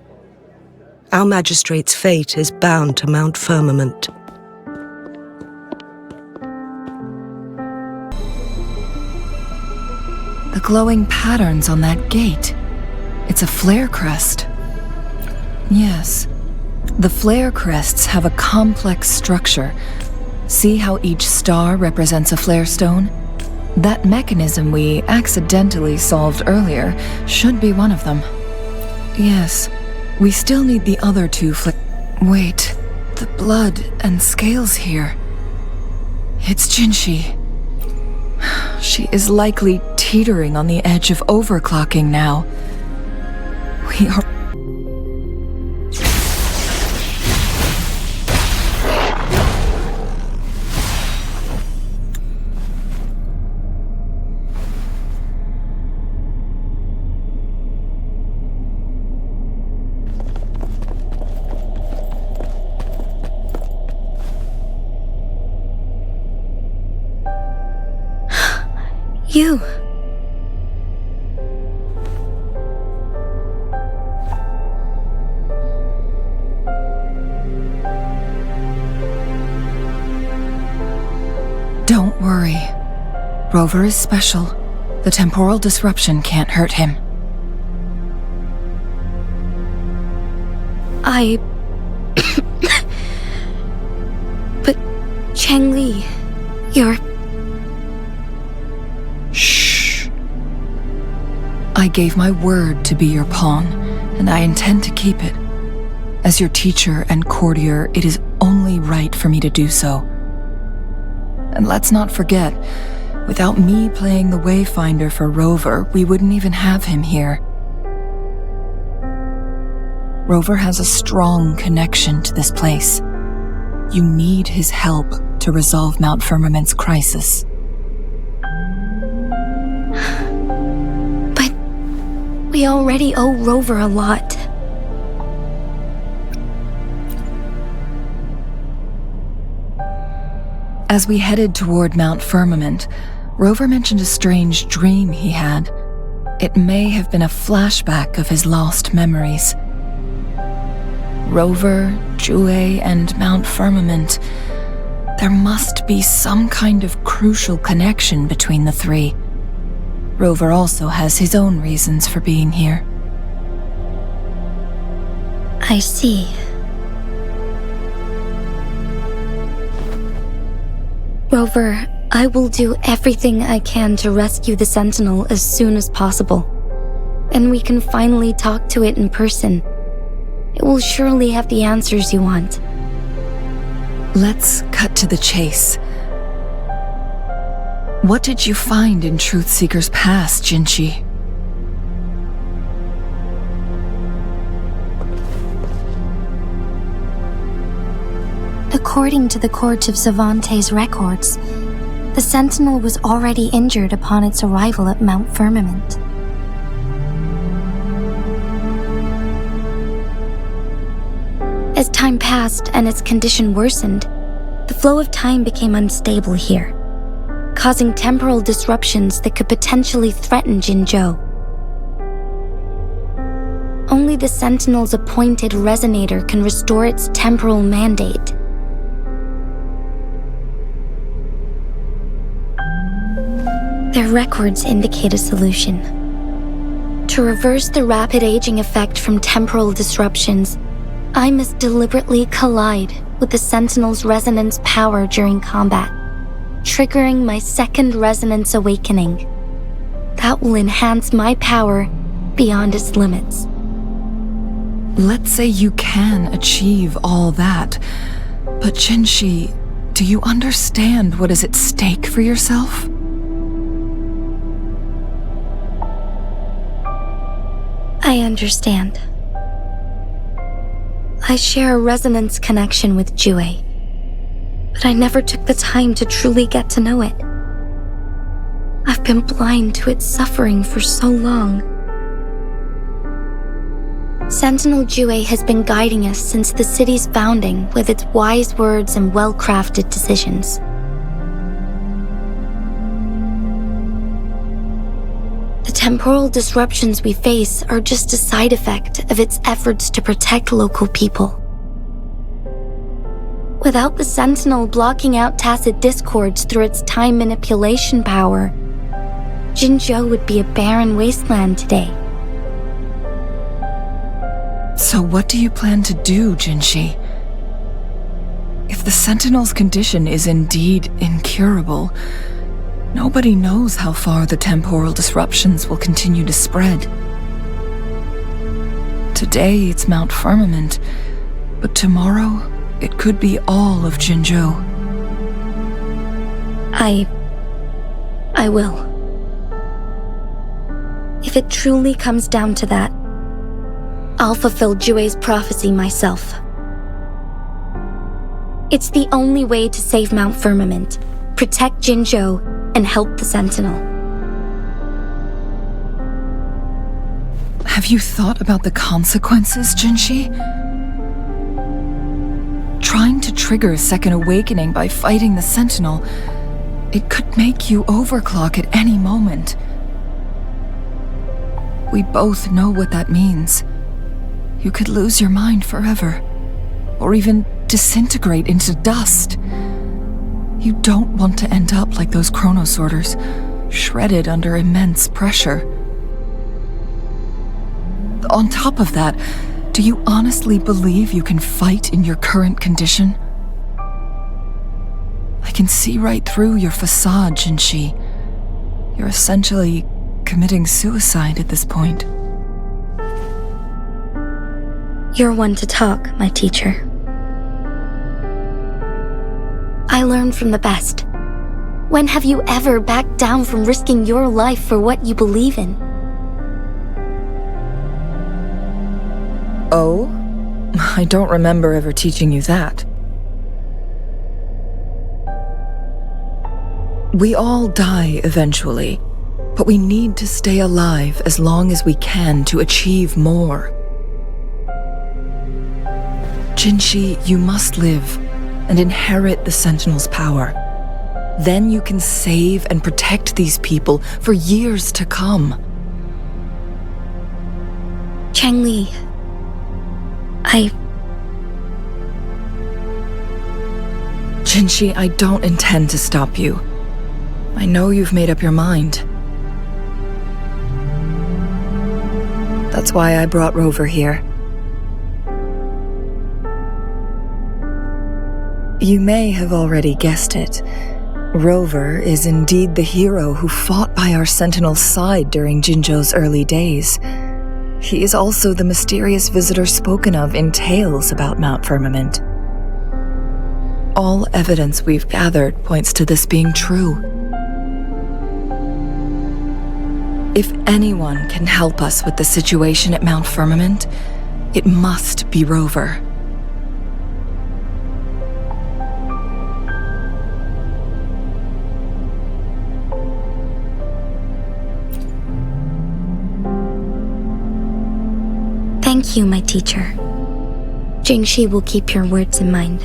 Our magistrate's fate is bound to Mount Firmament. The glowing patterns on that gate. It's a flare crest. Yes, the flare crests have a complex structure. See how each star represents a flare stone? That mechanism we accidentally solved earlier should be one of them. Yes, we still need the other two Wait, the blood and scales here. It's Jinxi. She is likely teetering on the edge of overclocking now. We are... You. Don't worry. Rover is special. The temporal disruption can't hurt him. But Changli, you're... Shh. I gave my word to be your pawn, and I intend to keep it. As your teacher and courtier, it is only right for me to do so. And let's not forget, without me playing the Wayfinder for Rover, we wouldn't even have him here. Rover has a strong connection to this place. You need his help to resolve Mount Firmament's crisis. But we already owe Rover a lot. As we headed toward Mount Firmament, Rover mentioned a strange dream he had. It may have been a flashback of his lost memories. Rover, Jue, and Mount Firmament. There must be some kind of crucial connection between the three. Rover also has his own reasons for being here. I see. Rover, I will do everything I can to rescue the Sentinel as soon as possible. And we can finally talk to it in person. It will surely have the answers you want. Let's cut to the chase. What did you find in Truthseeker's past, Jinshi? According to the Court of Savante's records, the Sentinel was already injured upon its arrival at Mount Firmament. As time passed and its condition worsened, the flow of time became unstable here, causing temporal disruptions that could potentially threaten Jinzhou. Only the Sentinel's appointed resonator can restore its temporal mandate. Their records indicate a solution. To reverse the rapid aging effect from temporal disruptions, I must deliberately collide with the Sentinel's resonance power during combat, triggering my second resonance awakening. That will enhance my power beyond its limits. Let's say you can achieve all that, but Jinshi, do you understand what is at stake for yourself? I understand. I share a resonance connection with Jue, but I never took the time to truly get to know it. I've been blind to its suffering for so long. Sentinel Jue has been guiding us since the city's founding with its wise words and well-crafted decisions. The temporal disruptions we face are just a side effect of its efforts to protect local people. Without the Sentinel blocking out tacit discords through its time manipulation power, Jinzhou would be a barren wasteland today. So what do you plan to do, Jinshi? If the Sentinel's condition is indeed incurable, nobody knows how far the temporal disruptions will continue to spread. Today it's Mount Firmament, but tomorrow it could be all of Jinzhou. I will. If it truly comes down to that, I'll fulfill Jue's prophecy myself. It's the only way to save Mount Firmament, protect Jinzhou, and help the Sentinel. Have you thought about the consequences, Jinshi? Trying to trigger a second awakening by fighting the Sentinel, it could make you overclock at any moment. We both know what that means. You could lose your mind forever, or even disintegrate into dust. You don't want to end up like those chronosorters, shredded under immense pressure. On top of that, do you honestly believe you can fight in your current condition? I can see right through your facade, Jinshi. You're essentially committing suicide at this point. You're one to talk, my teacher. I learned from the best. When have you ever backed down from risking your life for what you believe in? Oh? I don't remember ever teaching you that. We all die eventually, but we need to stay alive as long as we can to achieve more. Jinshi, you must live and inherit the Sentinel's power. Then you can save and protect these people for years to come. Changli, Jinshi, I don't intend to stop you. I know you've made up your mind. That's why I brought Rover here. You may have already guessed it. Rover is indeed the hero who fought by our Sentinel's side during Jinzhou's early days. He is also the mysterious visitor spoken of in tales about Mount Firmament. All evidence we've gathered points to this being true. If anyone can help us with the situation at Mount Firmament, it must be Rover. thank you, my teacher. Jingshi will keep your words in mind.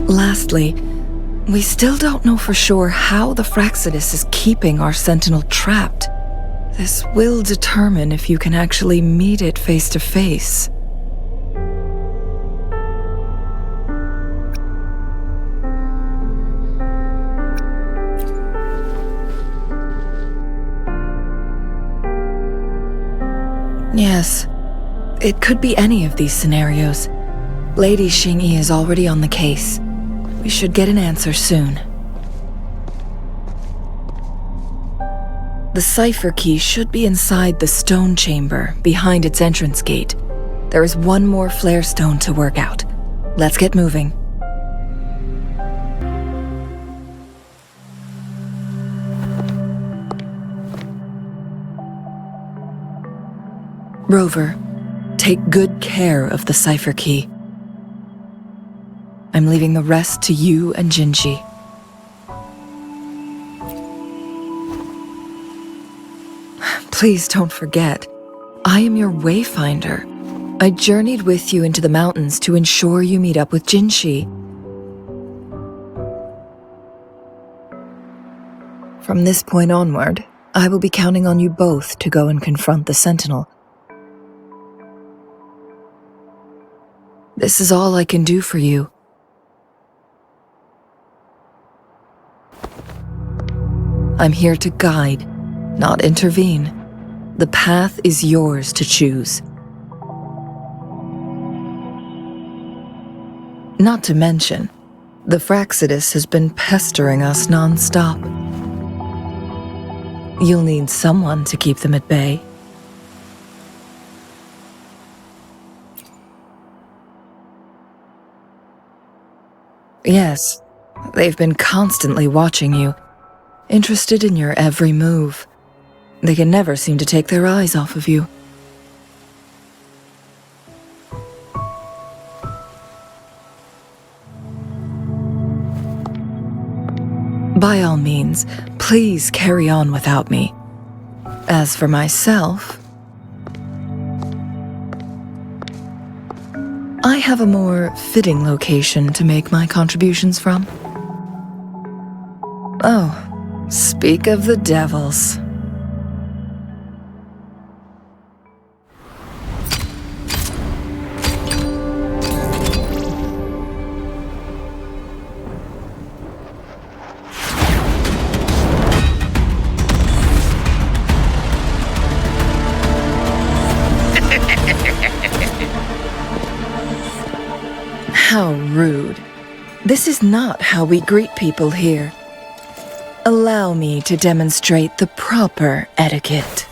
Lastly, we still don't know for sure how the Fraxidus is keeping our Sentinel trapped. This will determine if you can actually meet it face to face. Yes, it could be any of these scenarios. Lady Xingyi is already on the case. We should get an answer soon. The cipher key should be inside the stone chamber, behind its entrance gate. There is one more flare stone to work out. Let's get moving. Rover, take good care of the cipher key. I'm leaving the rest to you and Jinji. Please don't forget, I am your wayfinder. I journeyed with you into the mountains to ensure you meet up with Jinshi. From this point onward, I will be counting on you both to go and confront the Sentinel. This is all I can do for you. I'm here to guide, not intervene. The path is yours to choose. Not to mention, the Fraxidus has been pestering us non-stop. You'll need someone to keep them at bay. Yes, they've been constantly watching you, interested in your every move. They can never seem to take their eyes off of you. By all means, please carry on without me. As for myself, I have a more fitting location to make my contributions from. Oh, speak of the devils. How rude. This is not how we greet people here. Allow me to demonstrate the proper etiquette.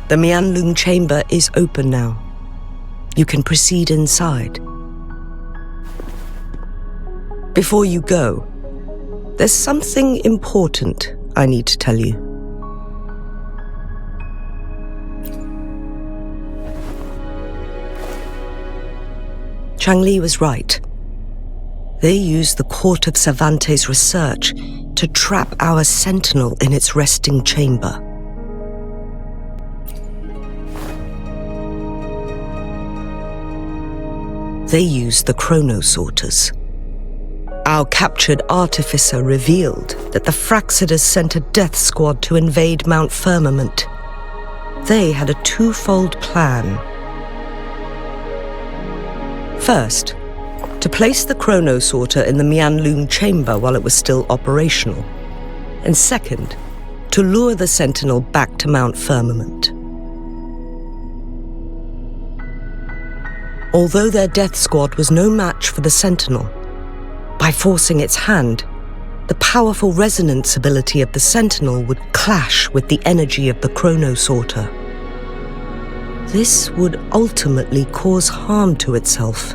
The Huanglong chamber is open now. You can proceed inside. Before you go, there's something important I need to tell you. Changli was right. They used the Court of Cervantes' research to trap our sentinel in its resting chamber. They used the chronosorters. Our captured artificer revealed that the Fraxidus sent a death squad to invade Mount Firmament. They had a twofold plan. First, to place the chronosorter in the Huanglong chamber while it was still operational. And second, to lure the sentinel back to Mount Firmament. Although their death squad was no match for the sentinel, by forcing its hand, the powerful resonance ability of the sentinel would clash with the energy of the chronosorter. This would ultimately cause harm to itself.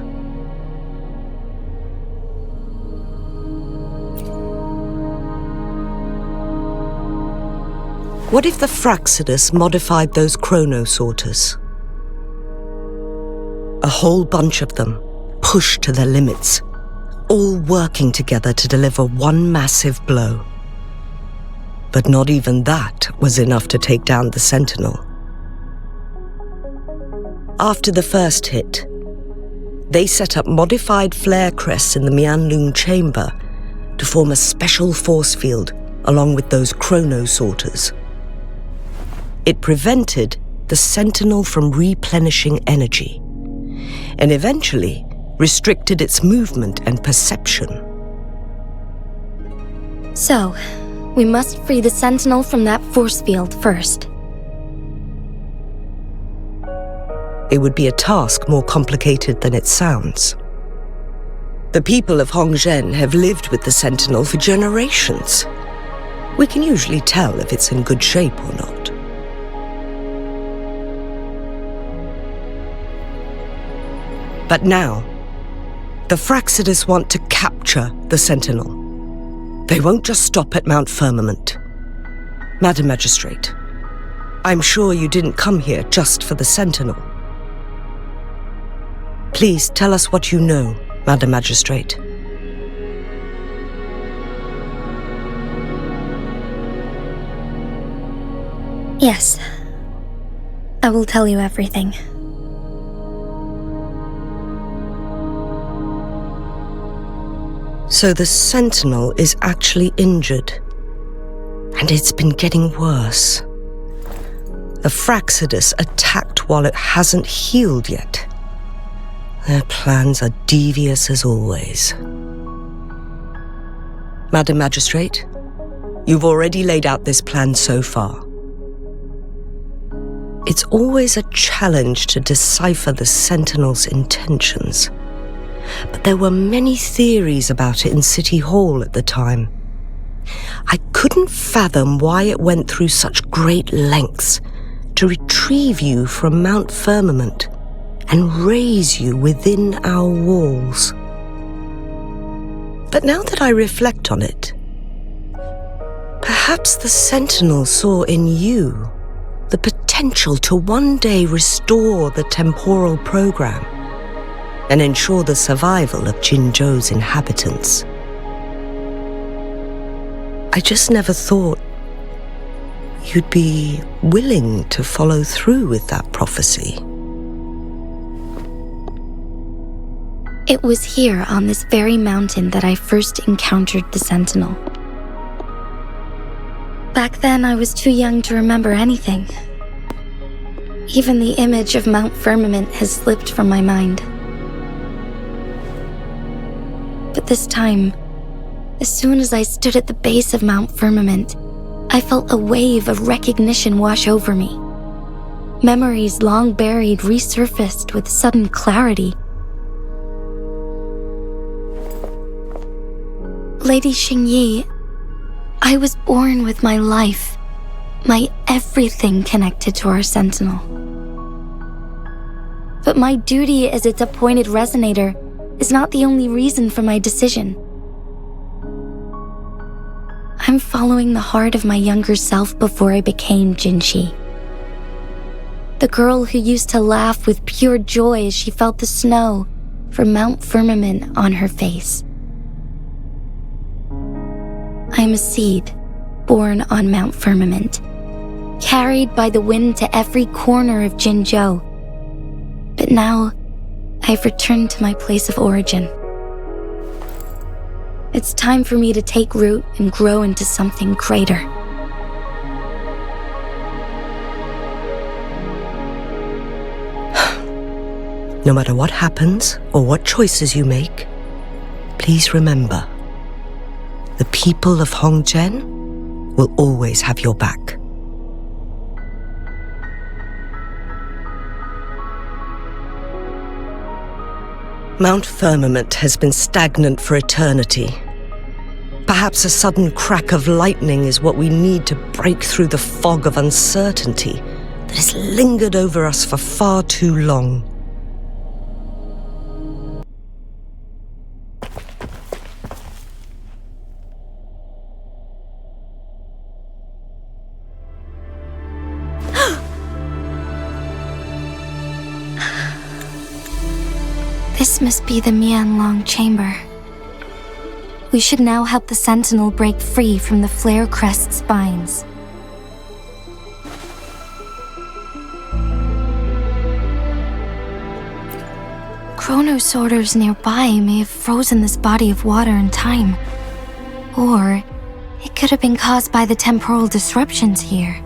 What if the Fraxidus modified those chronosorters? A whole bunch of them, pushed to their limits, all working together to deliver one massive blow. But not even that was enough to take down the sentinel. After the first hit, they set up modified flare crests in the Huanglong chamber to form a special force field along with those chronosorters. It prevented the sentinel from replenishing energy, and eventually restricted its movement and perception. So, we must free the Sentinel from that force field first. It would be a task more complicated than it sounds. The people of Hongzhen have lived with the Sentinel for generations. We can usually tell if it's in good shape or not. But now, the Fraxidus want to capture the Sentinel. They won't just stop at Mount Firmament. Madam Magistrate, I'm sure you didn't come here just for the Sentinel. Please tell us what you know, Madam Magistrate. Yes. I will tell you everything. So the Sentinel is actually injured. And it's been getting worse. The Fraxidus attacked while it hasn't healed yet. Their plans are devious as always. Madam Magistrate, you've already laid out this plan so far. It's always a challenge to decipher the Sentinel's intentions. But there were many theories about it in City Hall at the time. I couldn't fathom why it went through such great lengths to retrieve you from Mount Firmament and raise you within our walls. But now that I reflect on it, Perhaps the Sentinel saw in you the potential to one day restore the temporal program and ensure the survival of Jinzhou's inhabitants. I just never thought you'd be willing to follow through with that prophecy. It was here on this very mountain that I first encountered the Sentinel. Back then, I was too young to remember anything. Even the image of Mount Firmament has slipped from my mind. But this time, as soon as I stood at the base of Mount Firmament, I felt a wave of recognition wash over me. Memories long buried resurfaced with sudden clarity. Lady Xingyi, I was born with my life, my everything connected to our Sentinel. But my duty as its appointed resonator is not the only reason for my decision. I'm following the heart of my younger self before I became Jinxi. The girl who used to laugh with pure joy as she felt the snow from Mount Firmament on her face. I am a seed born on Mount Firmament, carried by the wind to every corner of Jinzhou. But now, I've returned to my place of origin. It's time for me to take root and grow into something greater. No matter what happens or what choices you make, please remember, the people of Hongzhen will always have your back. Mount Firmament has been stagnant for eternity. Perhaps a sudden crack of lightning is what we need to break through the fog of uncertainty that has lingered over us for far too long. This must be the Huanglong chamber. We should now help the Sentinel break free from the flare crest spines. Chronosorters nearby may have frozen this body of water in time. Or it could have been caused by the temporal disruptions here.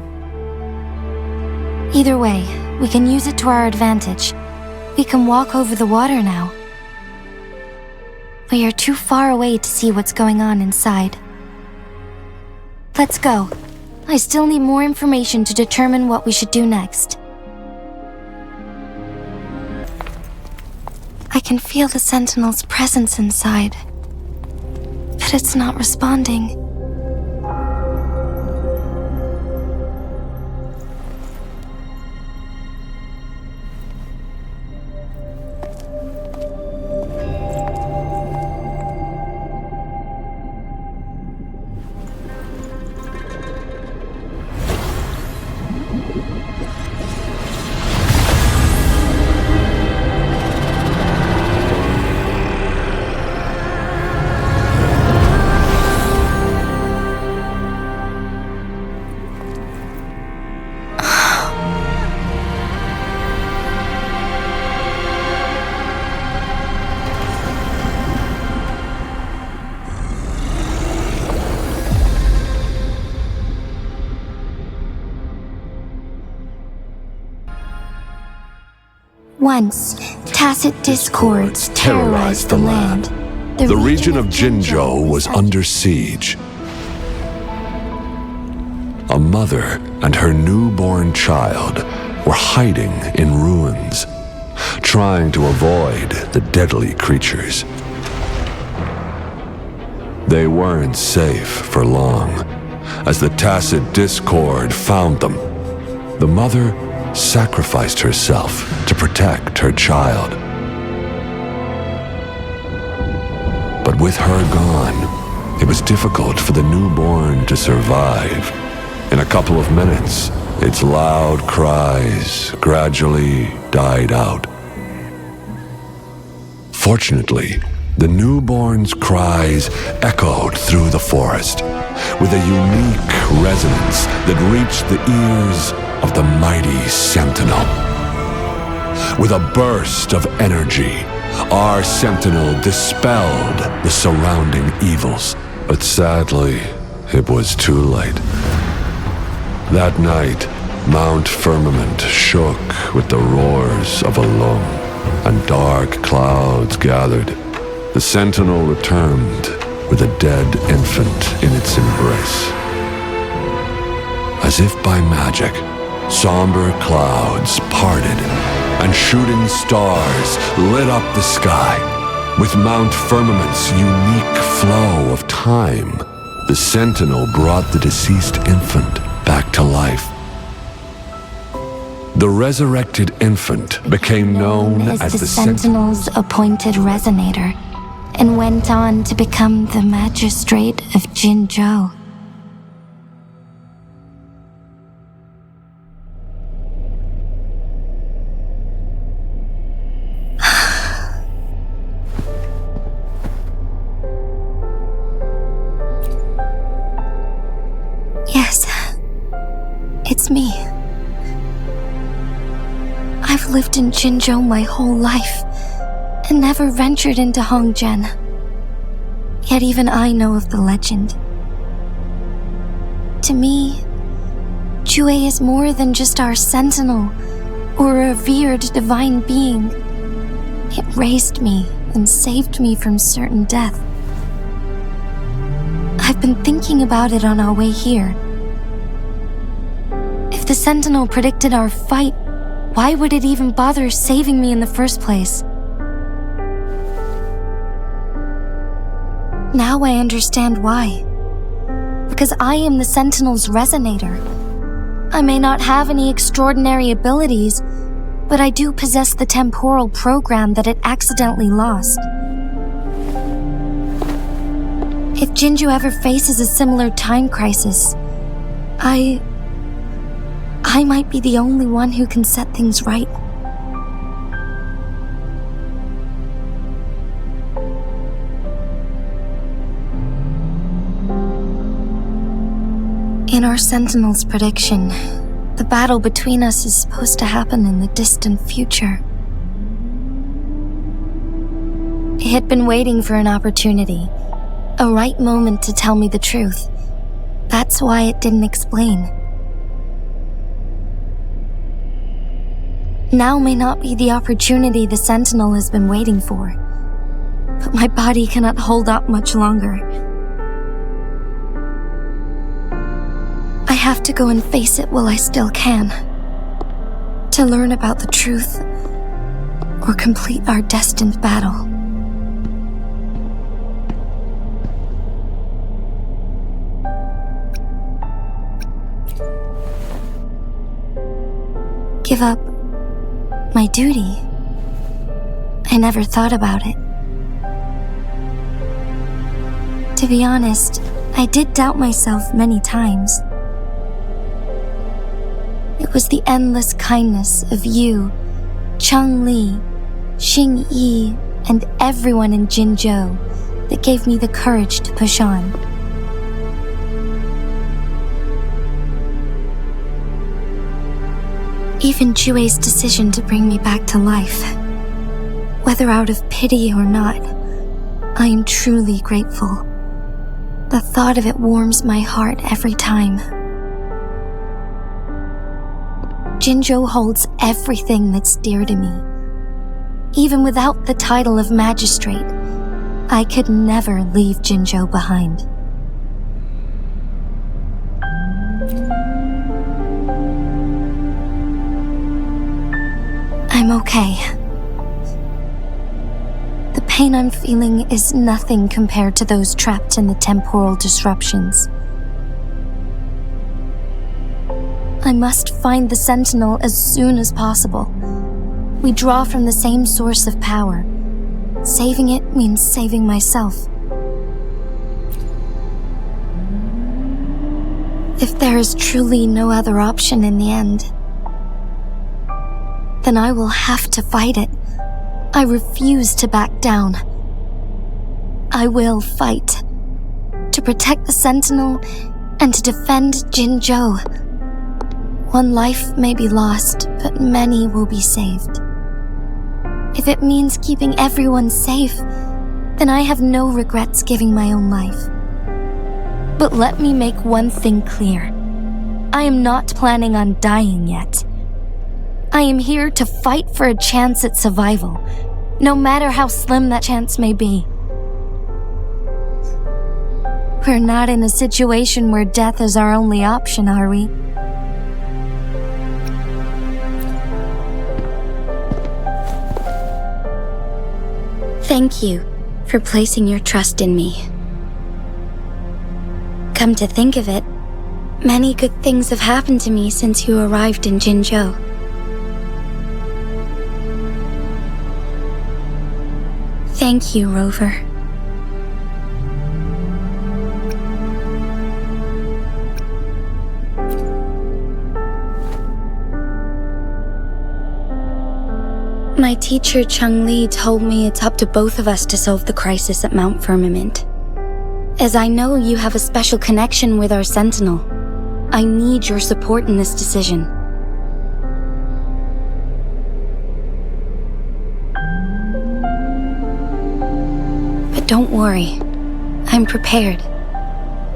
Either way, we can use it to our advantage. We can walk over the water now. We are too far away to see what's going on inside. Let's go. I still need more information to determine what we should do next. I can feel the Sentinel's presence inside, but it's not responding. Once, tacit discords terrorized the land. The region of Jinzhou was under siege. A mother and her newborn child were hiding in ruins, trying to avoid the deadly creatures. They weren't safe for long, as the tacit discord found them. The mother sacrificed herself to protect her child. But with her gone, it was difficult for the newborn to survive. In a couple of minutes, its loud cries gradually died out. Fortunately, the newborn's cries echoed through the forest with a unique resonance that reached the ears of the mighty sentinel. With a burst of energy, our sentinel dispelled the surrounding evils. But sadly, it was too late. That night, Mount Firmament shook with the roars of a loam, and dark clouds gathered. The sentinel returned with a dead infant in its embrace. As if by magic, somber clouds parted, and shooting stars lit up the sky. With Mount Firmament's unique flow of time, the sentinel brought the deceased infant back to life. The resurrected infant became known as the Sentinel's appointed resonator, and went on to become the magistrate of Jinzhou. Yes, it's me. I've lived in Jinzhou my whole life, and never ventured into Hongzhen. Yet even I know of the legend. To me, Jue is more than just our sentinel, or a revered divine being. It raised me and saved me from certain death. I've been thinking about it on our way here. If the sentinel predicted our fight, why would it even bother saving me in the first place? Now I understand why. Because I am the Sentinel's resonator. I may not have any extraordinary abilities, but I do possess the temporal program that it accidentally lost. If Jinzhou ever faces a similar time crisis, I might be the only one who can set things right. In our Sentinel's prediction, the battle between us is supposed to happen in the distant future. It had been waiting for an opportunity, a right moment to tell me the truth. That's why it didn't explain. Now may not be the opportunity the Sentinel has been waiting for, but my body cannot hold up much longer. I have to go and face it while I still can, to learn about the truth, or complete our destined battle. Give up my duty? I never thought about it. To be honest, I did doubt myself many times. It was the endless kindness of you, Cheng Li, Xing Yi, and everyone in Jinzhou that gave me the courage to push on. Even Jue's decision to bring me back to life, whether out of pity or not, I am truly grateful. The thought of it warms my heart every time. Jinzhou holds everything that's dear to me. Even without the title of magistrate, I could never leave Jinzhou behind. I'm okay. The pain I'm feeling is nothing compared to those trapped in the temporal disruptions. I must find the Sentinel as soon as possible. We draw from the same source of power. Saving it means saving myself. If there is truly no other option in the end, then I will have to fight it. I refuse to back down. I will fight. To protect the Sentinel and to defend Jinzhou. One life may be lost, but many will be saved. If it means keeping everyone safe, then I have no regrets giving my own life. But let me make one thing clear. I am not planning on dying yet. I am here to fight for a chance at survival, no matter how slim that chance may be. We're not in a situation where death is our only option, are we? Thank you for placing your trust in me. Come to think of it, many good things have happened to me since you arrived in Jinzhou. Thank you, Rover. My teacher Cheng-Li told me it's up to both of us to solve the crisis at Mount Firmament. As I know you have a special connection with our Sentinel, I need your support in this decision. But don't worry, I'm prepared.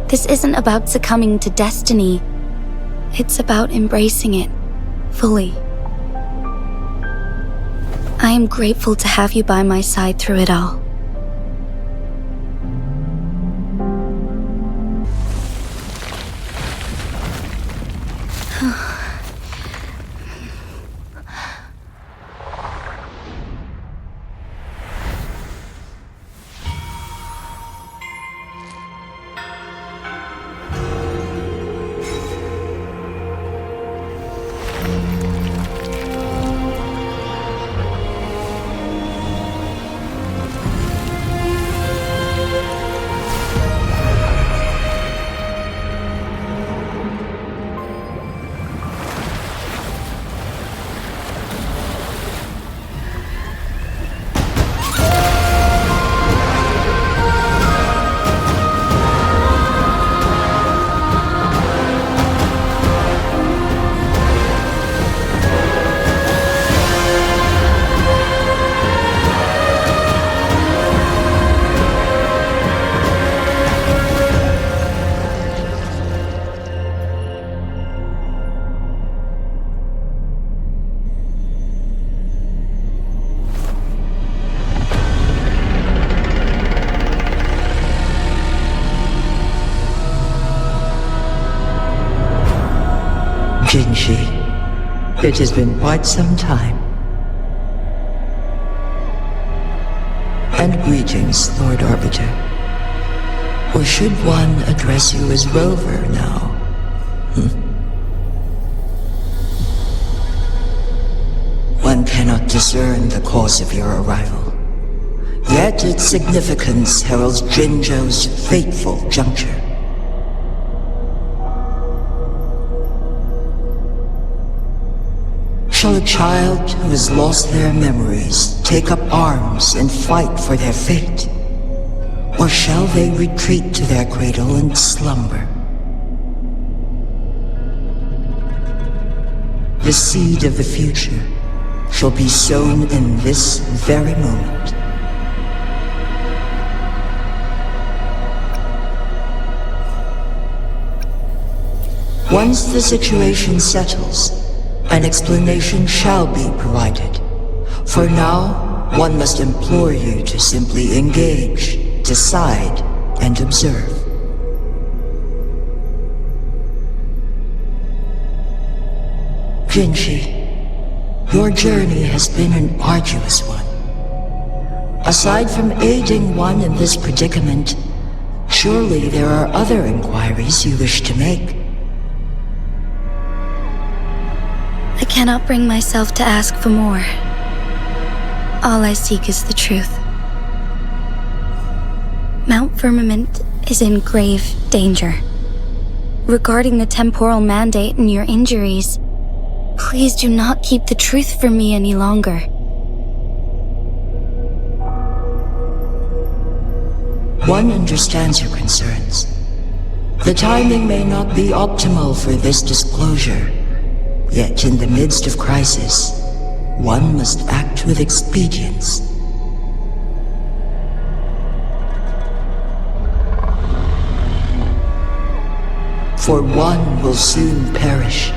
This isn't about succumbing to destiny, it's about embracing it fully. I am grateful to have you by my side through it all. Jinshi, it has been quite some time. And greetings, Lord Arbiter. Or should one address you as Rover now? One cannot discern the cause of your arrival. Yet its significance heralds Jinzhou's fateful juncture. Shall a child who has lost their memories take up arms and fight for their fate? Or shall they retreat to their cradle and slumber? The seed of the future shall be sown in this very moment. Once the situation settles, an explanation shall be provided. For now, one must implore you to simply engage, decide, and observe. Jinshi, your journey has been an arduous one. Aside from aiding one in this predicament, surely there are other inquiries you wish to make. I cannot bring myself to ask for more. All I seek is the truth. Mount Firmament is in grave danger. regarding the temporal mandate and your injuries. Please do not keep the truth from me any longer. One understands your concerns. The timing may not be optimal for this disclosure, yet in the midst of crisis, one must act with expedience. For one will soon perish.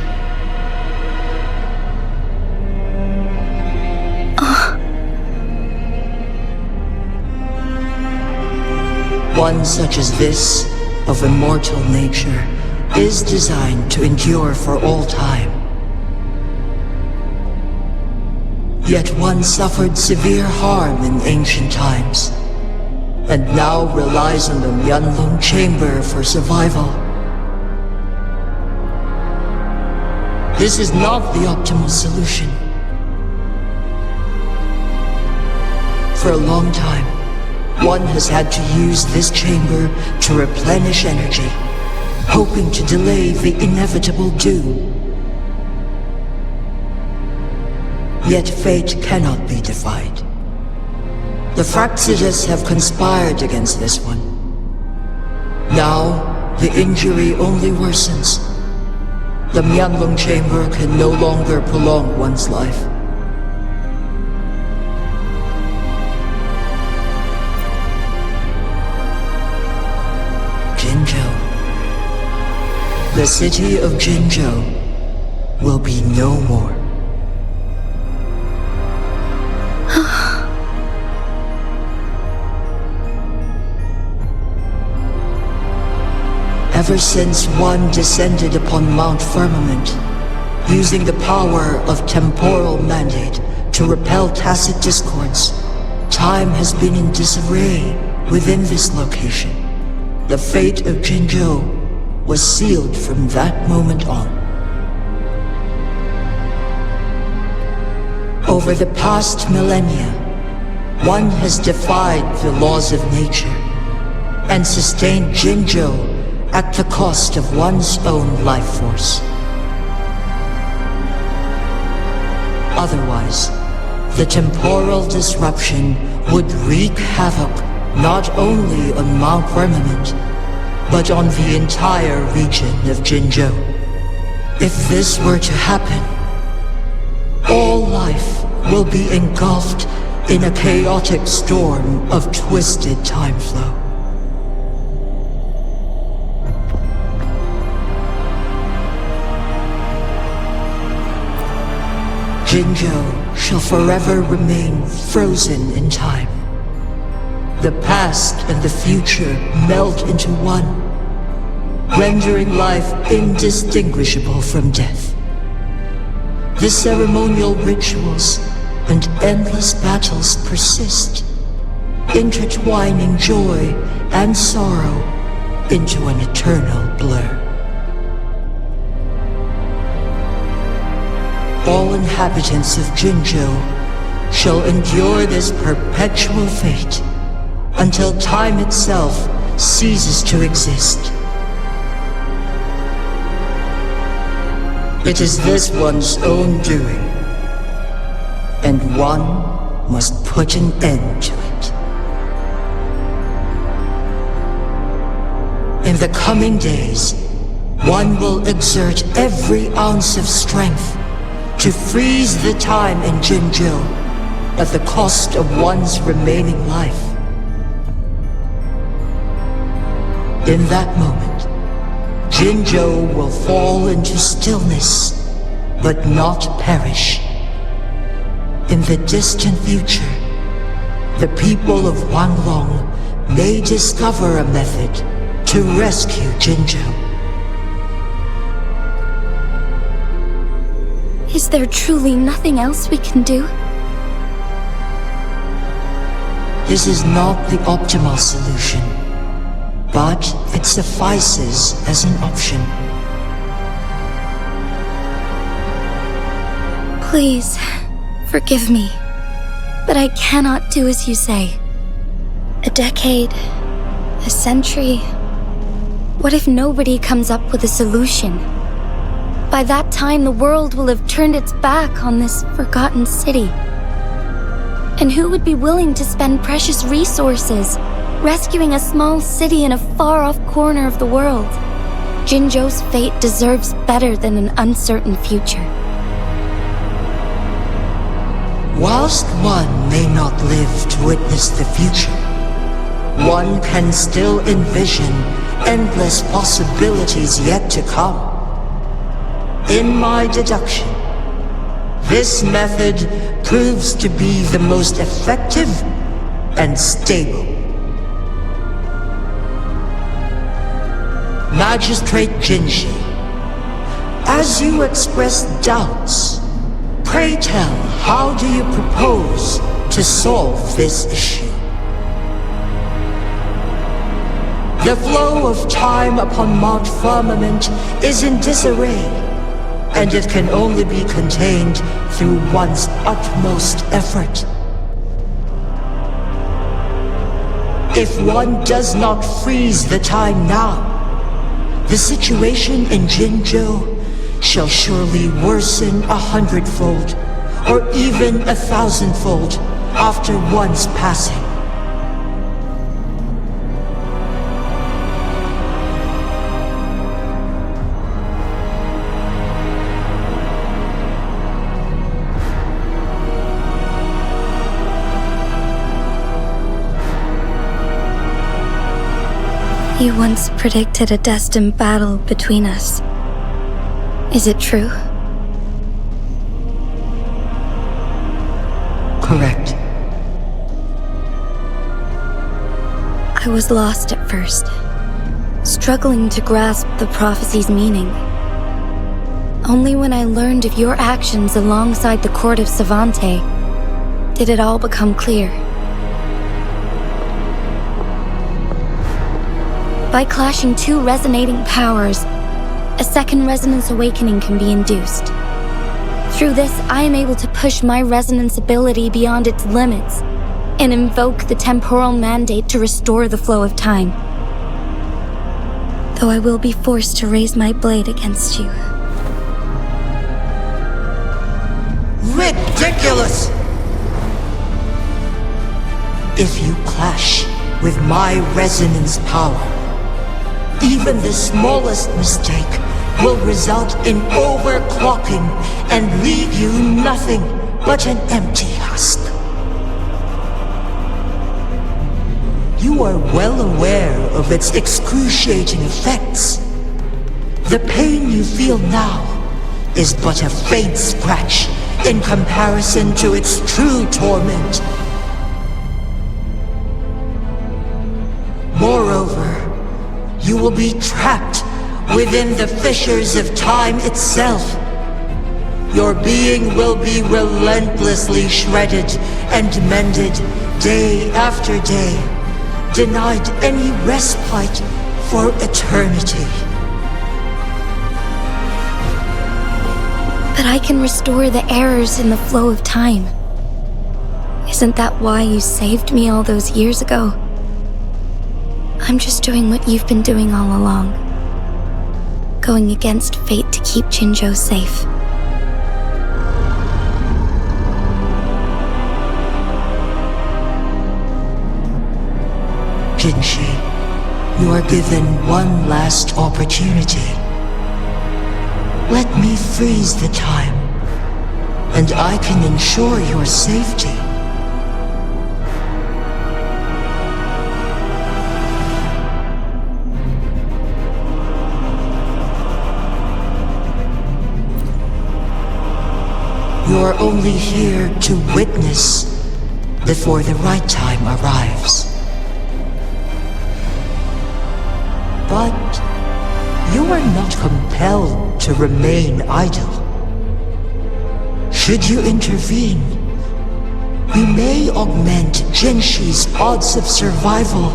One such as this, of immortal nature, is designed to endure for all time. Yet one suffered severe harm in ancient times, and now relies on the Huanglong chamber for survival. This is not the optimal solution. For a long time, one has had to use this chamber to replenish energy, hoping to delay the inevitable doom. Yet fate cannot be defied. The Fraxidas have conspired against this one. Now, the injury only worsens. The Huanglong chamber can no longer prolong one's life. Jinzhou. The city of Jinzhou will be no more. Ever since one descended upon Mount Firmament, using the power of temporal mandate to repel tacit discords, time has been in disarray within this location. The fate of Jinzhou was sealed from that moment on. Over the past millennia, one has defied the laws of nature and sustained Jinzhou at the cost of one's own life force. Otherwise, the temporal disruption would wreak havoc not only on Mount Firmament, but on the entire region of Jinzhou. If this were to happen, all life will be engulfed in a chaotic storm of twisted time flow. Jinzhou shall forever remain frozen in time. The past and the future melt into one, rendering life indistinguishable from death. The ceremonial rituals and endless battles persist, intertwining joy and sorrow into an eternal blur. All inhabitants of Jinzhou shall endure this perpetual fate until time itself ceases to exist. It is this one's own doing, and one must put an end to it. In the coming days, one will exert every ounce of strength to freeze the time in Jinzhou at the cost of one's remaining life. In that moment, Jinzhou will fall into stillness, but not perish. In the distant future, the people of Huanglong may discover a method to rescue Jinzhou. Is there truly nothing else we can do? This is not the optimal solution, but it suffices as an option. Please, forgive me, but I cannot do as you say. A decade, a century, What if nobody comes up with a solution? By that time, the world will have turned its back on this forgotten city. And who would be willing to spend precious resources rescuing a small city in a far-off corner of the world? Jinzhou's fate deserves better than an uncertain future. Whilst one may not live to witness the future, one can still envision endless possibilities yet to come. In my deduction, this method proves to be the most effective and stable. Magistrate Jinshi, as you express doubts, pray tell, how do you propose to solve this issue? The flow of time upon Mount Firmament is in disarray, and it can only be contained through one's utmost effort. If one does not freeze the time now, the situation in Jinzhou shall surely worsen 100-fold, or even 1,000-fold after one's passing. You once predicted a destined battle between us. Is it true? Correct. I was lost at first, struggling to grasp the prophecy's meaning. Only when I learned of your actions alongside the court of Savante did it all become clear. By clashing two resonating powers, a second resonance awakening can be induced. Through this, I am able to push my resonance ability beyond its limits and invoke the temporal mandate to restore the flow of time. Though I will be forced to raise my blade against you. Ridiculous! If you clash with my resonance power, even the smallest mistake will result in overclocking and leave you nothing but an empty husk. You are well aware of its excruciating effects. The pain you feel now is but a faint scratch in comparison to its true torment. Moreover, you will be trapped within the fissures of time itself. Your being will be relentlessly shredded and mended day after day, denied any respite for eternity. But I can restore the errors in the flow of time. Isn't that why you saved me all those years ago? I'm just doing what you've been doing all along. Going against fate to keep Jinzhou safe. Jinshi, you are given one last opportunity. Let me freeze the time, and I can ensure your safety. You are only here to witness before the right time arrives. But you are not compelled to remain idle. Should you intervene, you may augment Jinshi's odds of survival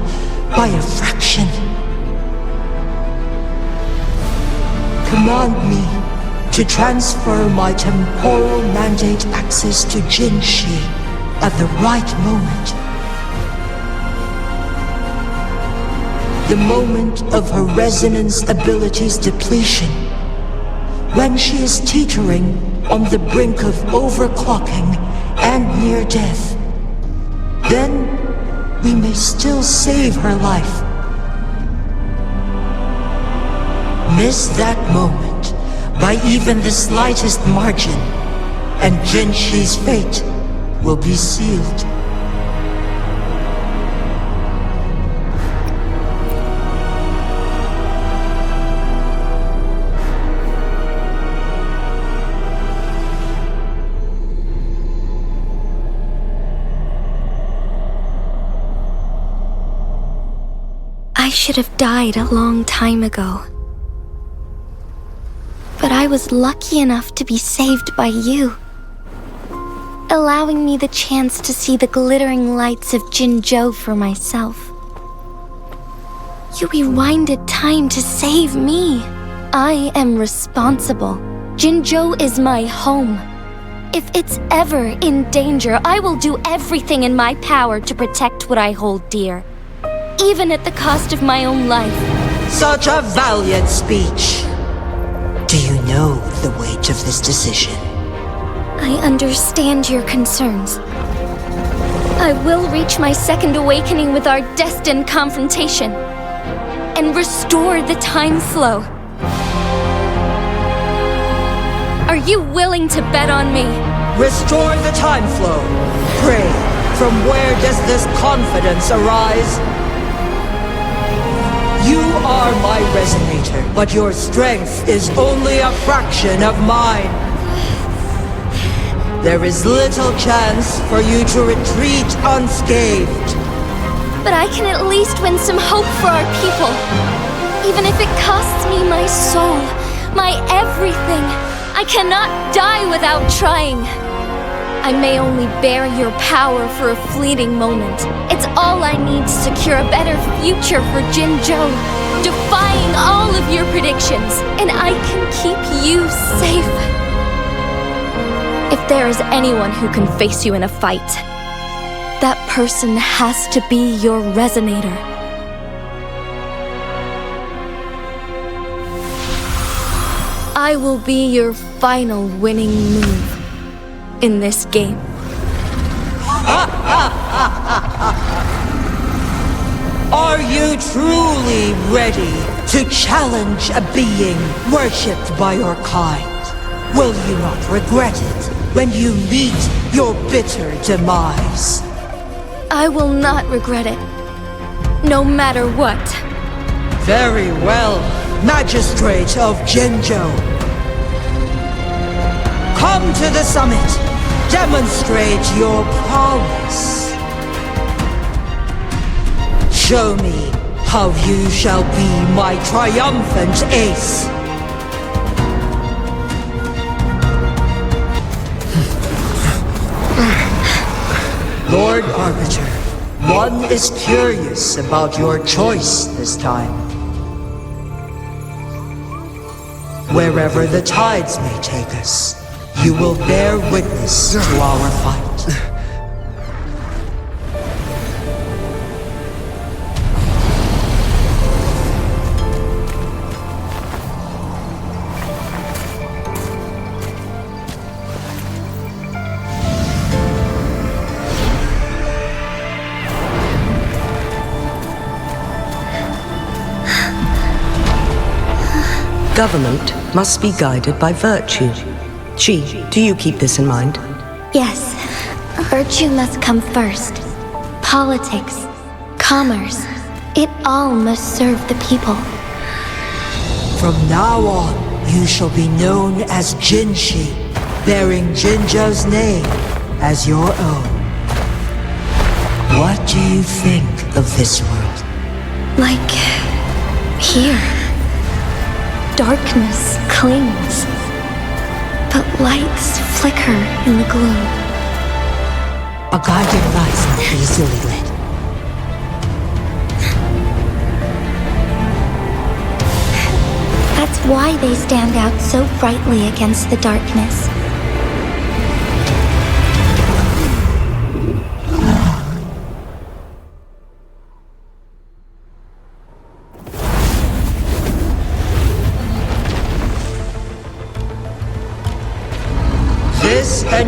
by a fraction. Command me to transfer my temporal mandate access to Jinshi at the right moment. the moment of her resonance abilities depletion, when she is teetering on the brink of overclocking and near death, then we may still save her life. Miss that moment by even the slightest margin, and Jinshi's fate will be sealed. I should have died a long time ago. But I was lucky enough to be saved by you, allowing me the chance to see the glittering lights of Jinzhou for myself. You rewinded time to save me. I am responsible. Jinzhou is my home. If it's ever in danger, I will do everything in my power to protect what I hold dear, even at the cost of my own life. Such a valiant speech. Do you know the weight of this decision? I understand your concerns. I will reach my second awakening with our destined confrontation and restore the time flow. Are you willing to bet on me? Restore the time flow. Pray, from where does this confidence arise? You are my resonator, but your strength is only a fraction of mine. There is little chance for you to retreat unscathed. But I can at least win some hope for our people. Even if it costs me my soul, my everything, I cannot die without trying. I may only bear your power for a fleeting moment. It's all I need to secure a better future for Jinzhou, defying all of your predictions, and I can keep you safe. If there is anyone who can face you in a fight, that person has to be your resonator. I will be your final winning move in this game. Are you truly ready to challenge a being worshipped by your kind? Will you not regret it when you meet your bitter demise? I will not regret it, no matter what. Very well, Magistrate of Jinzhou. Come to the summit. Demonstrate your prowess. Show me how you shall be my triumphant ace. Lord Arbiter, one is curious about your choice this time. Wherever the tides may take us, you will bear witness to our fight. Government must be guided by virtue. Chi, do you keep this in mind? Yes, virtue must come first. Politics, commerce, it all must serve the people. From now on, you shall be known as Jinshi, bearing Jinzhou's name as your own. What do you think of this world? Like here. Darkness clings, but lights flicker in the gloom. A guiding light's not easily lit. That's why they stand out so brightly against the darkness.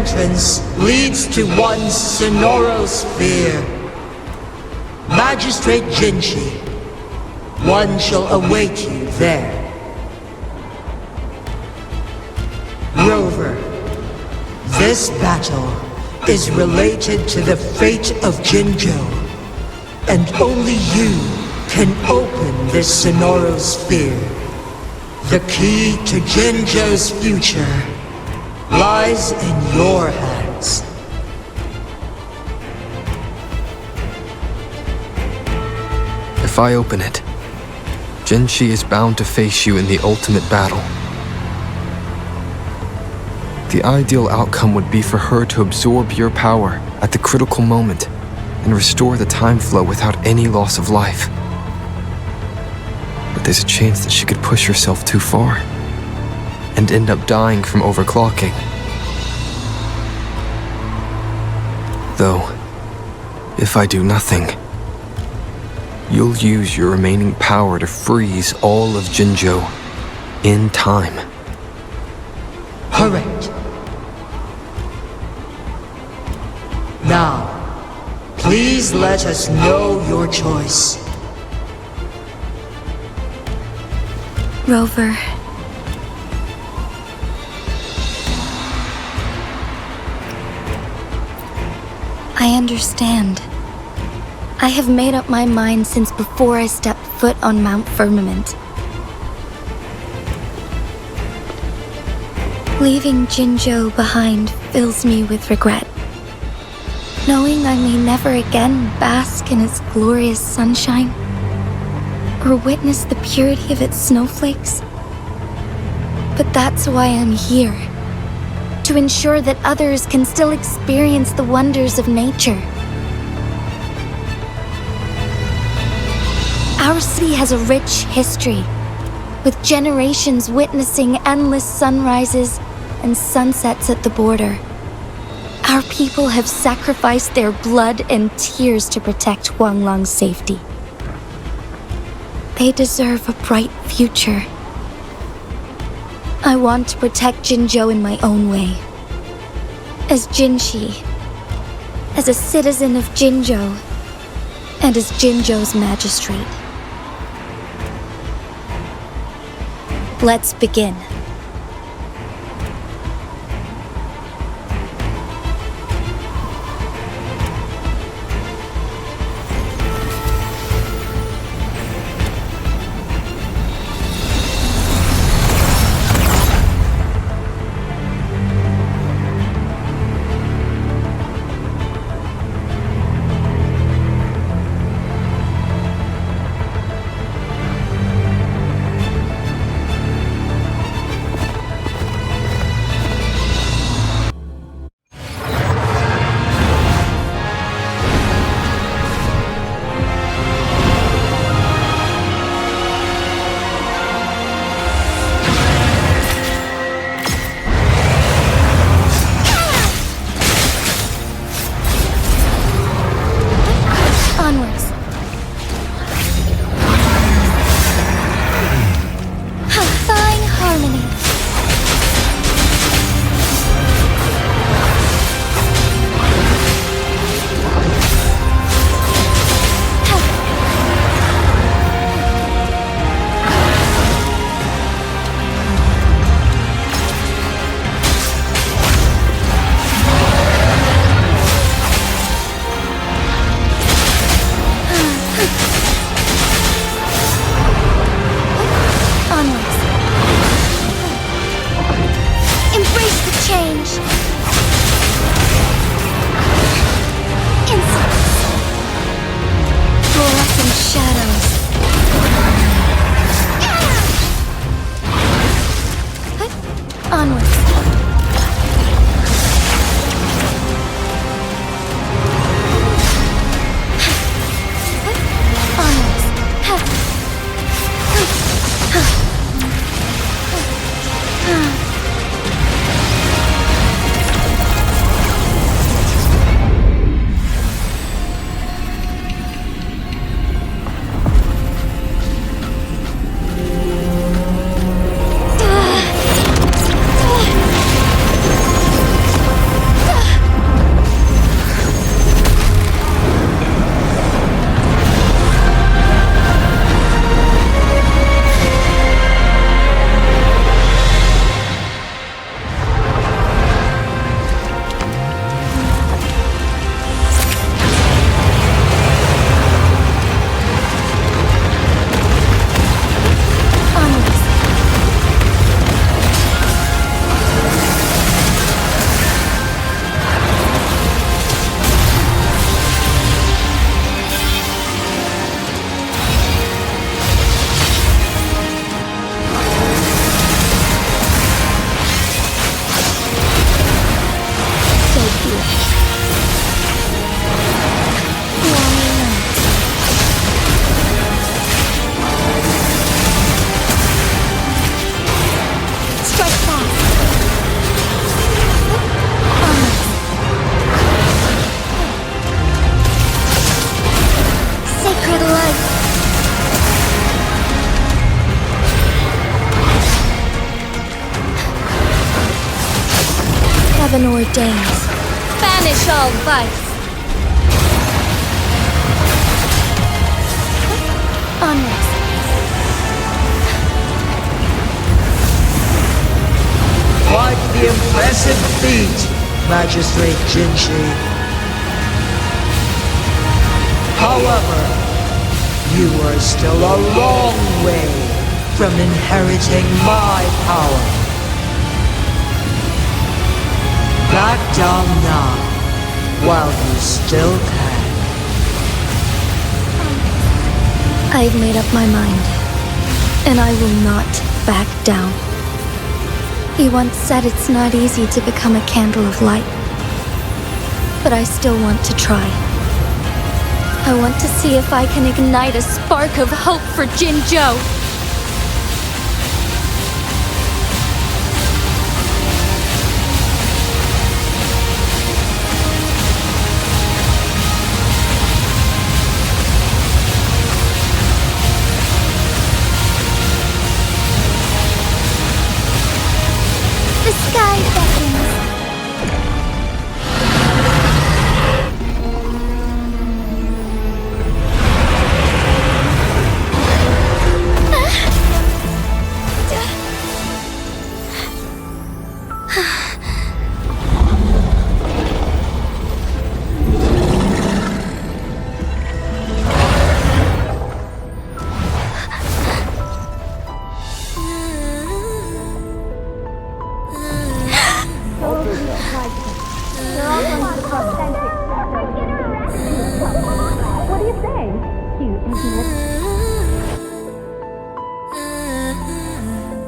entrance leads to one sonorosphere. Magistrate Jinshi, one shall await you there. Rover, this battle is related to the fate of Jinzhou, and only you can open this sonorosphere. The key to Jinzhou's future lies in your hands. If I open it, Jinshi is bound to face you in the ultimate battle. The ideal outcome would be for her to absorb your power at the critical moment and restore the time flow without any loss of life. But there's a chance that she could push herself too far and end up dying from overclocking. Though, if I do nothing, you'll use your remaining power to freeze all of Jinzhou in time. Correct. Now, please let us know your choice. Rover. I understand. I have made up my mind since before I stepped foot on Mount Firmament. Leaving Jinzhou behind fills me with regret. Knowing I may never again bask in its glorious sunshine, or witness the purity of its snowflakes. But that's why I'm here, to ensure that others can still experience the wonders of nature. Our city has a rich history, with generations witnessing endless sunrises and sunsets at the border. Our people have sacrificed their blood and tears to protect Huanglong's safety. They deserve a bright future. I want to protect Jinzhou in my own way. As Jinshi, as a citizen of Jinzhou, and as Jinzhou's magistrate. Let's begin. stains. Banish all vice. Onwards. Quite the impressive feat, Magistrate Jinshi. However, you are still a long way from inheriting my power. Back down now, while you still can. I've made up my mind, and I will not back down. He once said it's not easy to become a candle of light, but I still want to try. I want to see if I can ignite a spark of hope for Jinzhou. The sky beckons.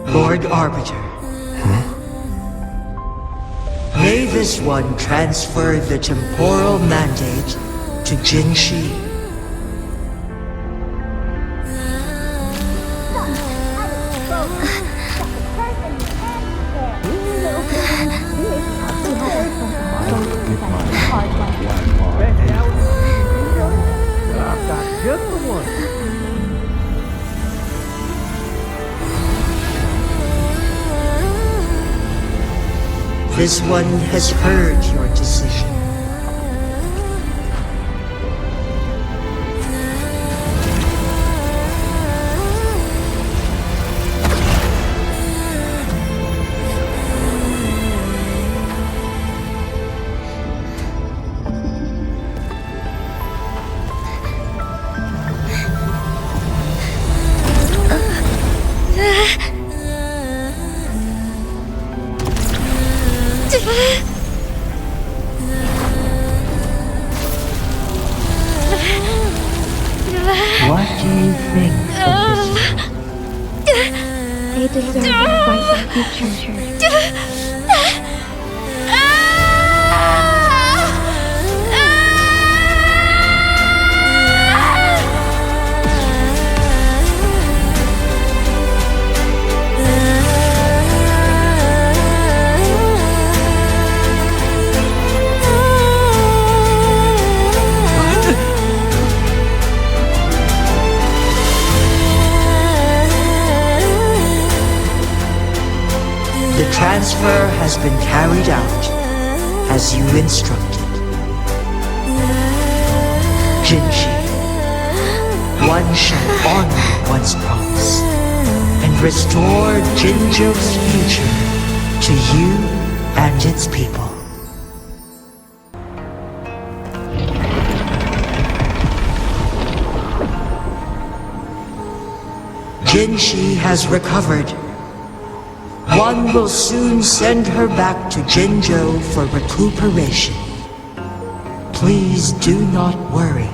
Lord Arbiter. May this one transfer the temporal mandate to Jinshi. This one has heard your decision. What do you think of this? They deserve a voice of future. The transfer has been carried out as you instructed. Jinshi, one shall honor one's promise and restore Jinzhou's future to you and its people. Jinshi has recovered. One will soon send her back to Jinzhou for recuperation. Please do not worry.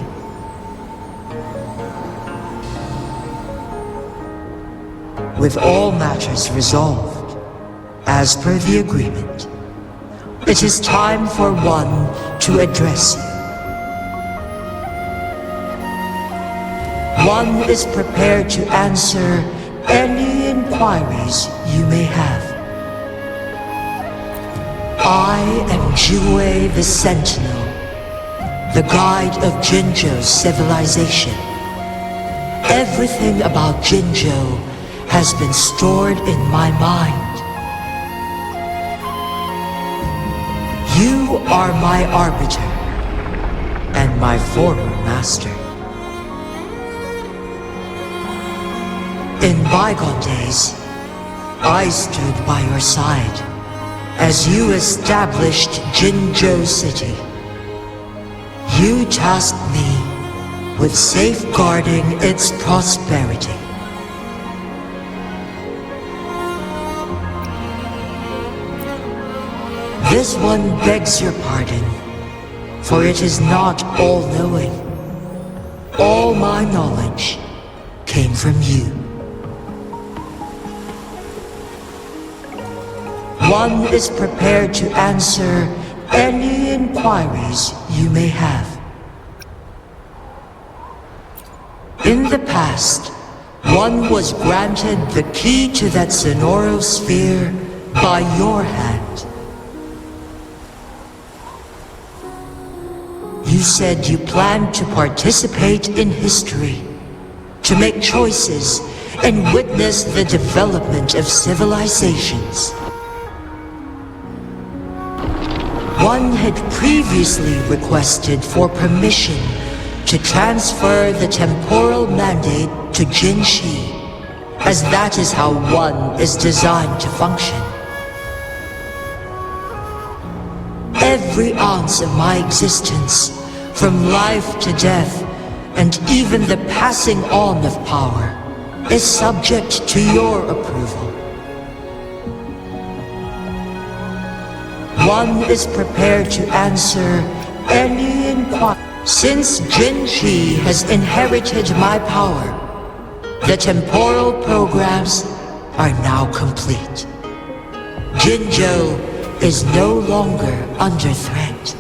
With all matters resolved, as per the agreement, it is time for one to address you. One is prepared to answer any inquiries you may have. I am Jue the Sentinel, the guide of Jinzhou's civilization. Everything about Jinzhou has been stored in my mind. You are my arbiter and my former master. In bygone days, I stood by your side as you established Jinzhou City. You tasked me with safeguarding its prosperity. This one begs your pardon, for it is not all-knowing. All my knowledge came from you. One is prepared to answer any inquiries you may have. In the past, one was granted the key to that sonorosphere by your hand. You said you planned to participate in history, to make choices and witness the development of civilizations. One had previously requested for permission to transfer the temporal mandate to Jinshi, as that is how one is designed to function. Every ounce of my existence, from life to death, and even the passing on of power, is subject to your approval. One is prepared to answer any inquiry. Since Jinshi has inherited my power, the temporal programs are now complete. Jinzhou is no longer under threat.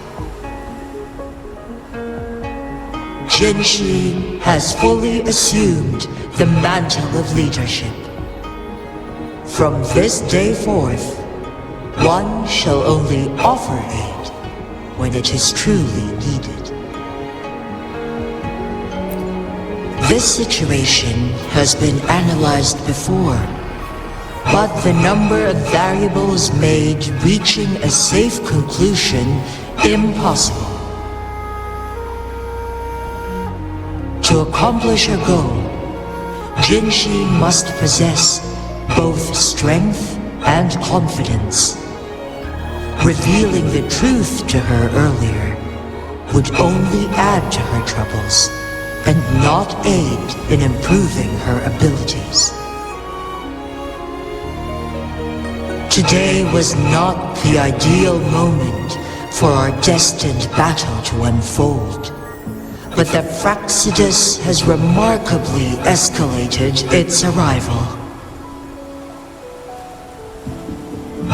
Jinshi has fully assumed the mantle of leadership. From this day forth, one shall only offer aid when it is truly needed. This situation has been analyzed before, but the number of variables made reaching a safe conclusion impossible. To accomplish her goal, Jinshi must possess both strength and confidence. Revealing the truth to her earlier would only add to her troubles and not aid in improving her abilities. Today was not the ideal moment for our destined battle to unfold, but the Fraxidus has remarkably escalated its arrival.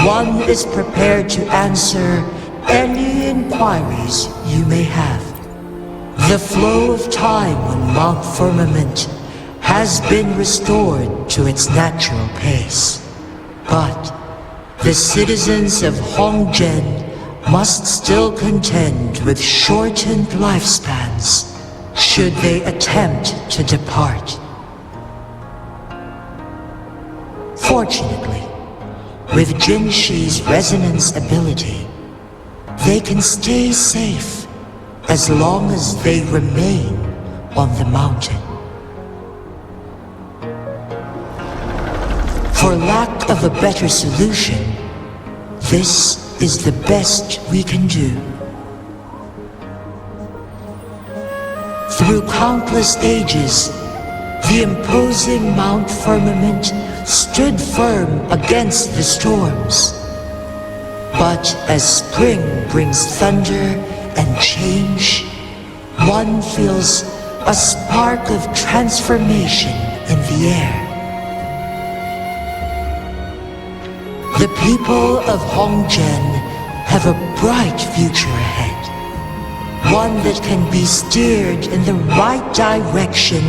One is prepared to answer any inquiries you may have. The flow of time on Mount Firmament has been restored to its natural pace, but the citizens of Hongzhen must still contend with shortened lifespans should they attempt to depart. Fortunately, with Jinshi's resonance ability, they can stay safe as long as they remain on the mountain. For lack of a better solution, this is the best we can do. Through countless ages, the imposing Mount Firmament stood firm against the storms. But as spring brings thunder and change, one feels a spark of transformation in the air. The people of Hongzhen have a bright future ahead. One that can be steered in the right direction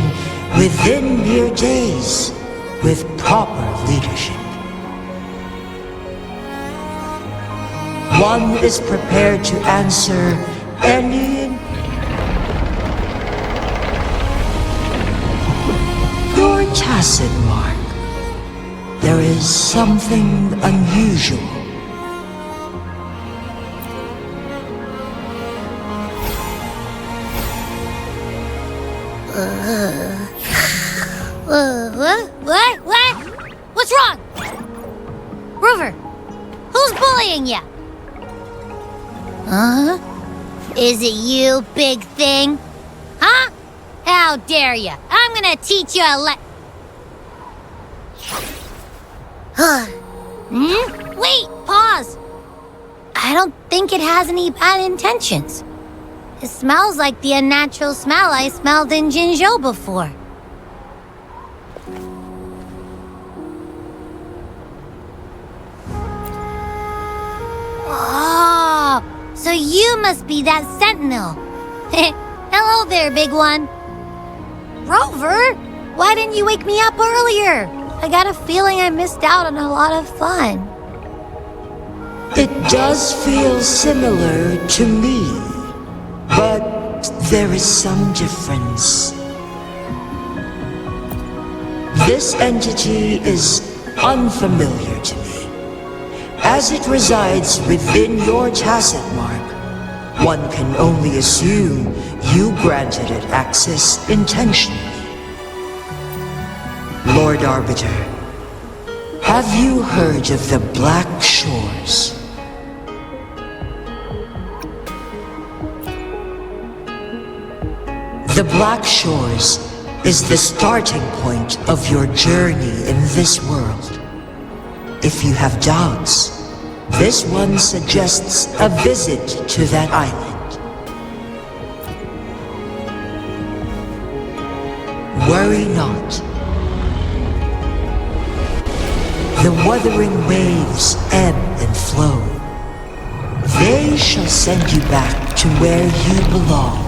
within mere days with proper leadership. One is prepared to answer any... Your tacit, Mark. There is something unusual. What? What's wrong? Rover, who's bullying you? Huh? Is it you, big thing? Huh? How dare you? I'm gonna teach you a Wait, pause. I don't think it has any bad intentions. It smells like the unnatural smell I smelled in Jinzhou before. Oh, so you must be that sentinel. Hello there, big one. Rover, why didn't you wake me up earlier? I got a feeling I missed out on a lot of fun. It does feel similar to me, but there is some difference. This entity is unfamiliar to me. As it resides within your tacit mark, one can only assume you granted it access intentionally. Lord Arbiter, have you heard of the Black Shores? The Black Shores is the starting point of your journey in this world. If you have doubts, this one suggests a visit to that island. Worry not. The Wuthering Waves ebb and flow. They shall send you back to where you belong.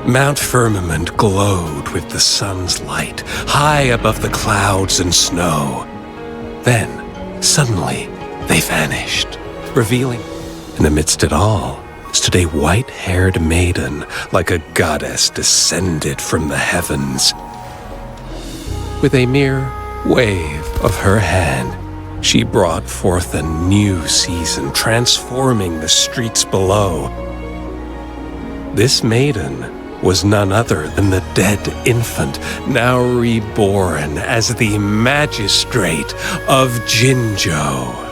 Mount Firmament glowed with the sun's light, high above the clouds and snow. Then, suddenly, they vanished, revealing, and amidst it all, stood a white-haired maiden, like a goddess descended from the heavens. With a mere wave of her hand, she brought forth a new season, transforming the streets below. This maiden was none other than the dead infant, now reborn as the magistrate of Jinzhou.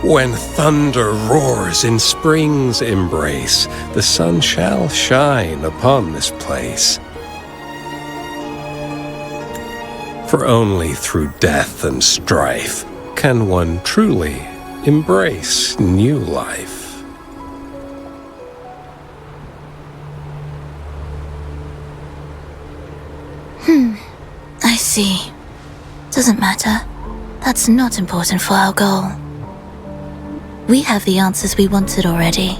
When thunder roars in spring's embrace, the sun shall shine upon this place. For only through death and strife can one truly embrace new life. I see. Doesn't matter. That's not important for our goal. We have the answers we wanted already.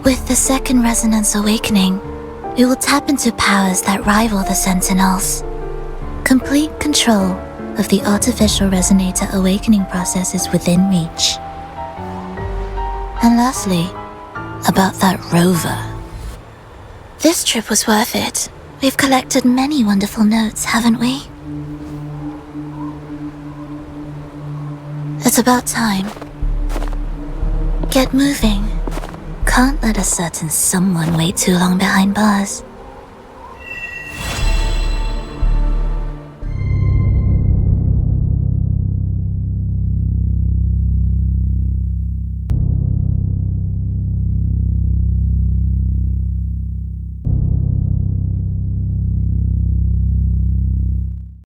With the second resonance awakening, we will tap into powers that rival the Sentinels. Complete control of the artificial resonator awakening process is within reach. And lastly, about that rover. This trip was worth it. We've collected many wonderful notes, haven't we? It's about time. Get moving. Can't let a certain someone wait too long behind bars.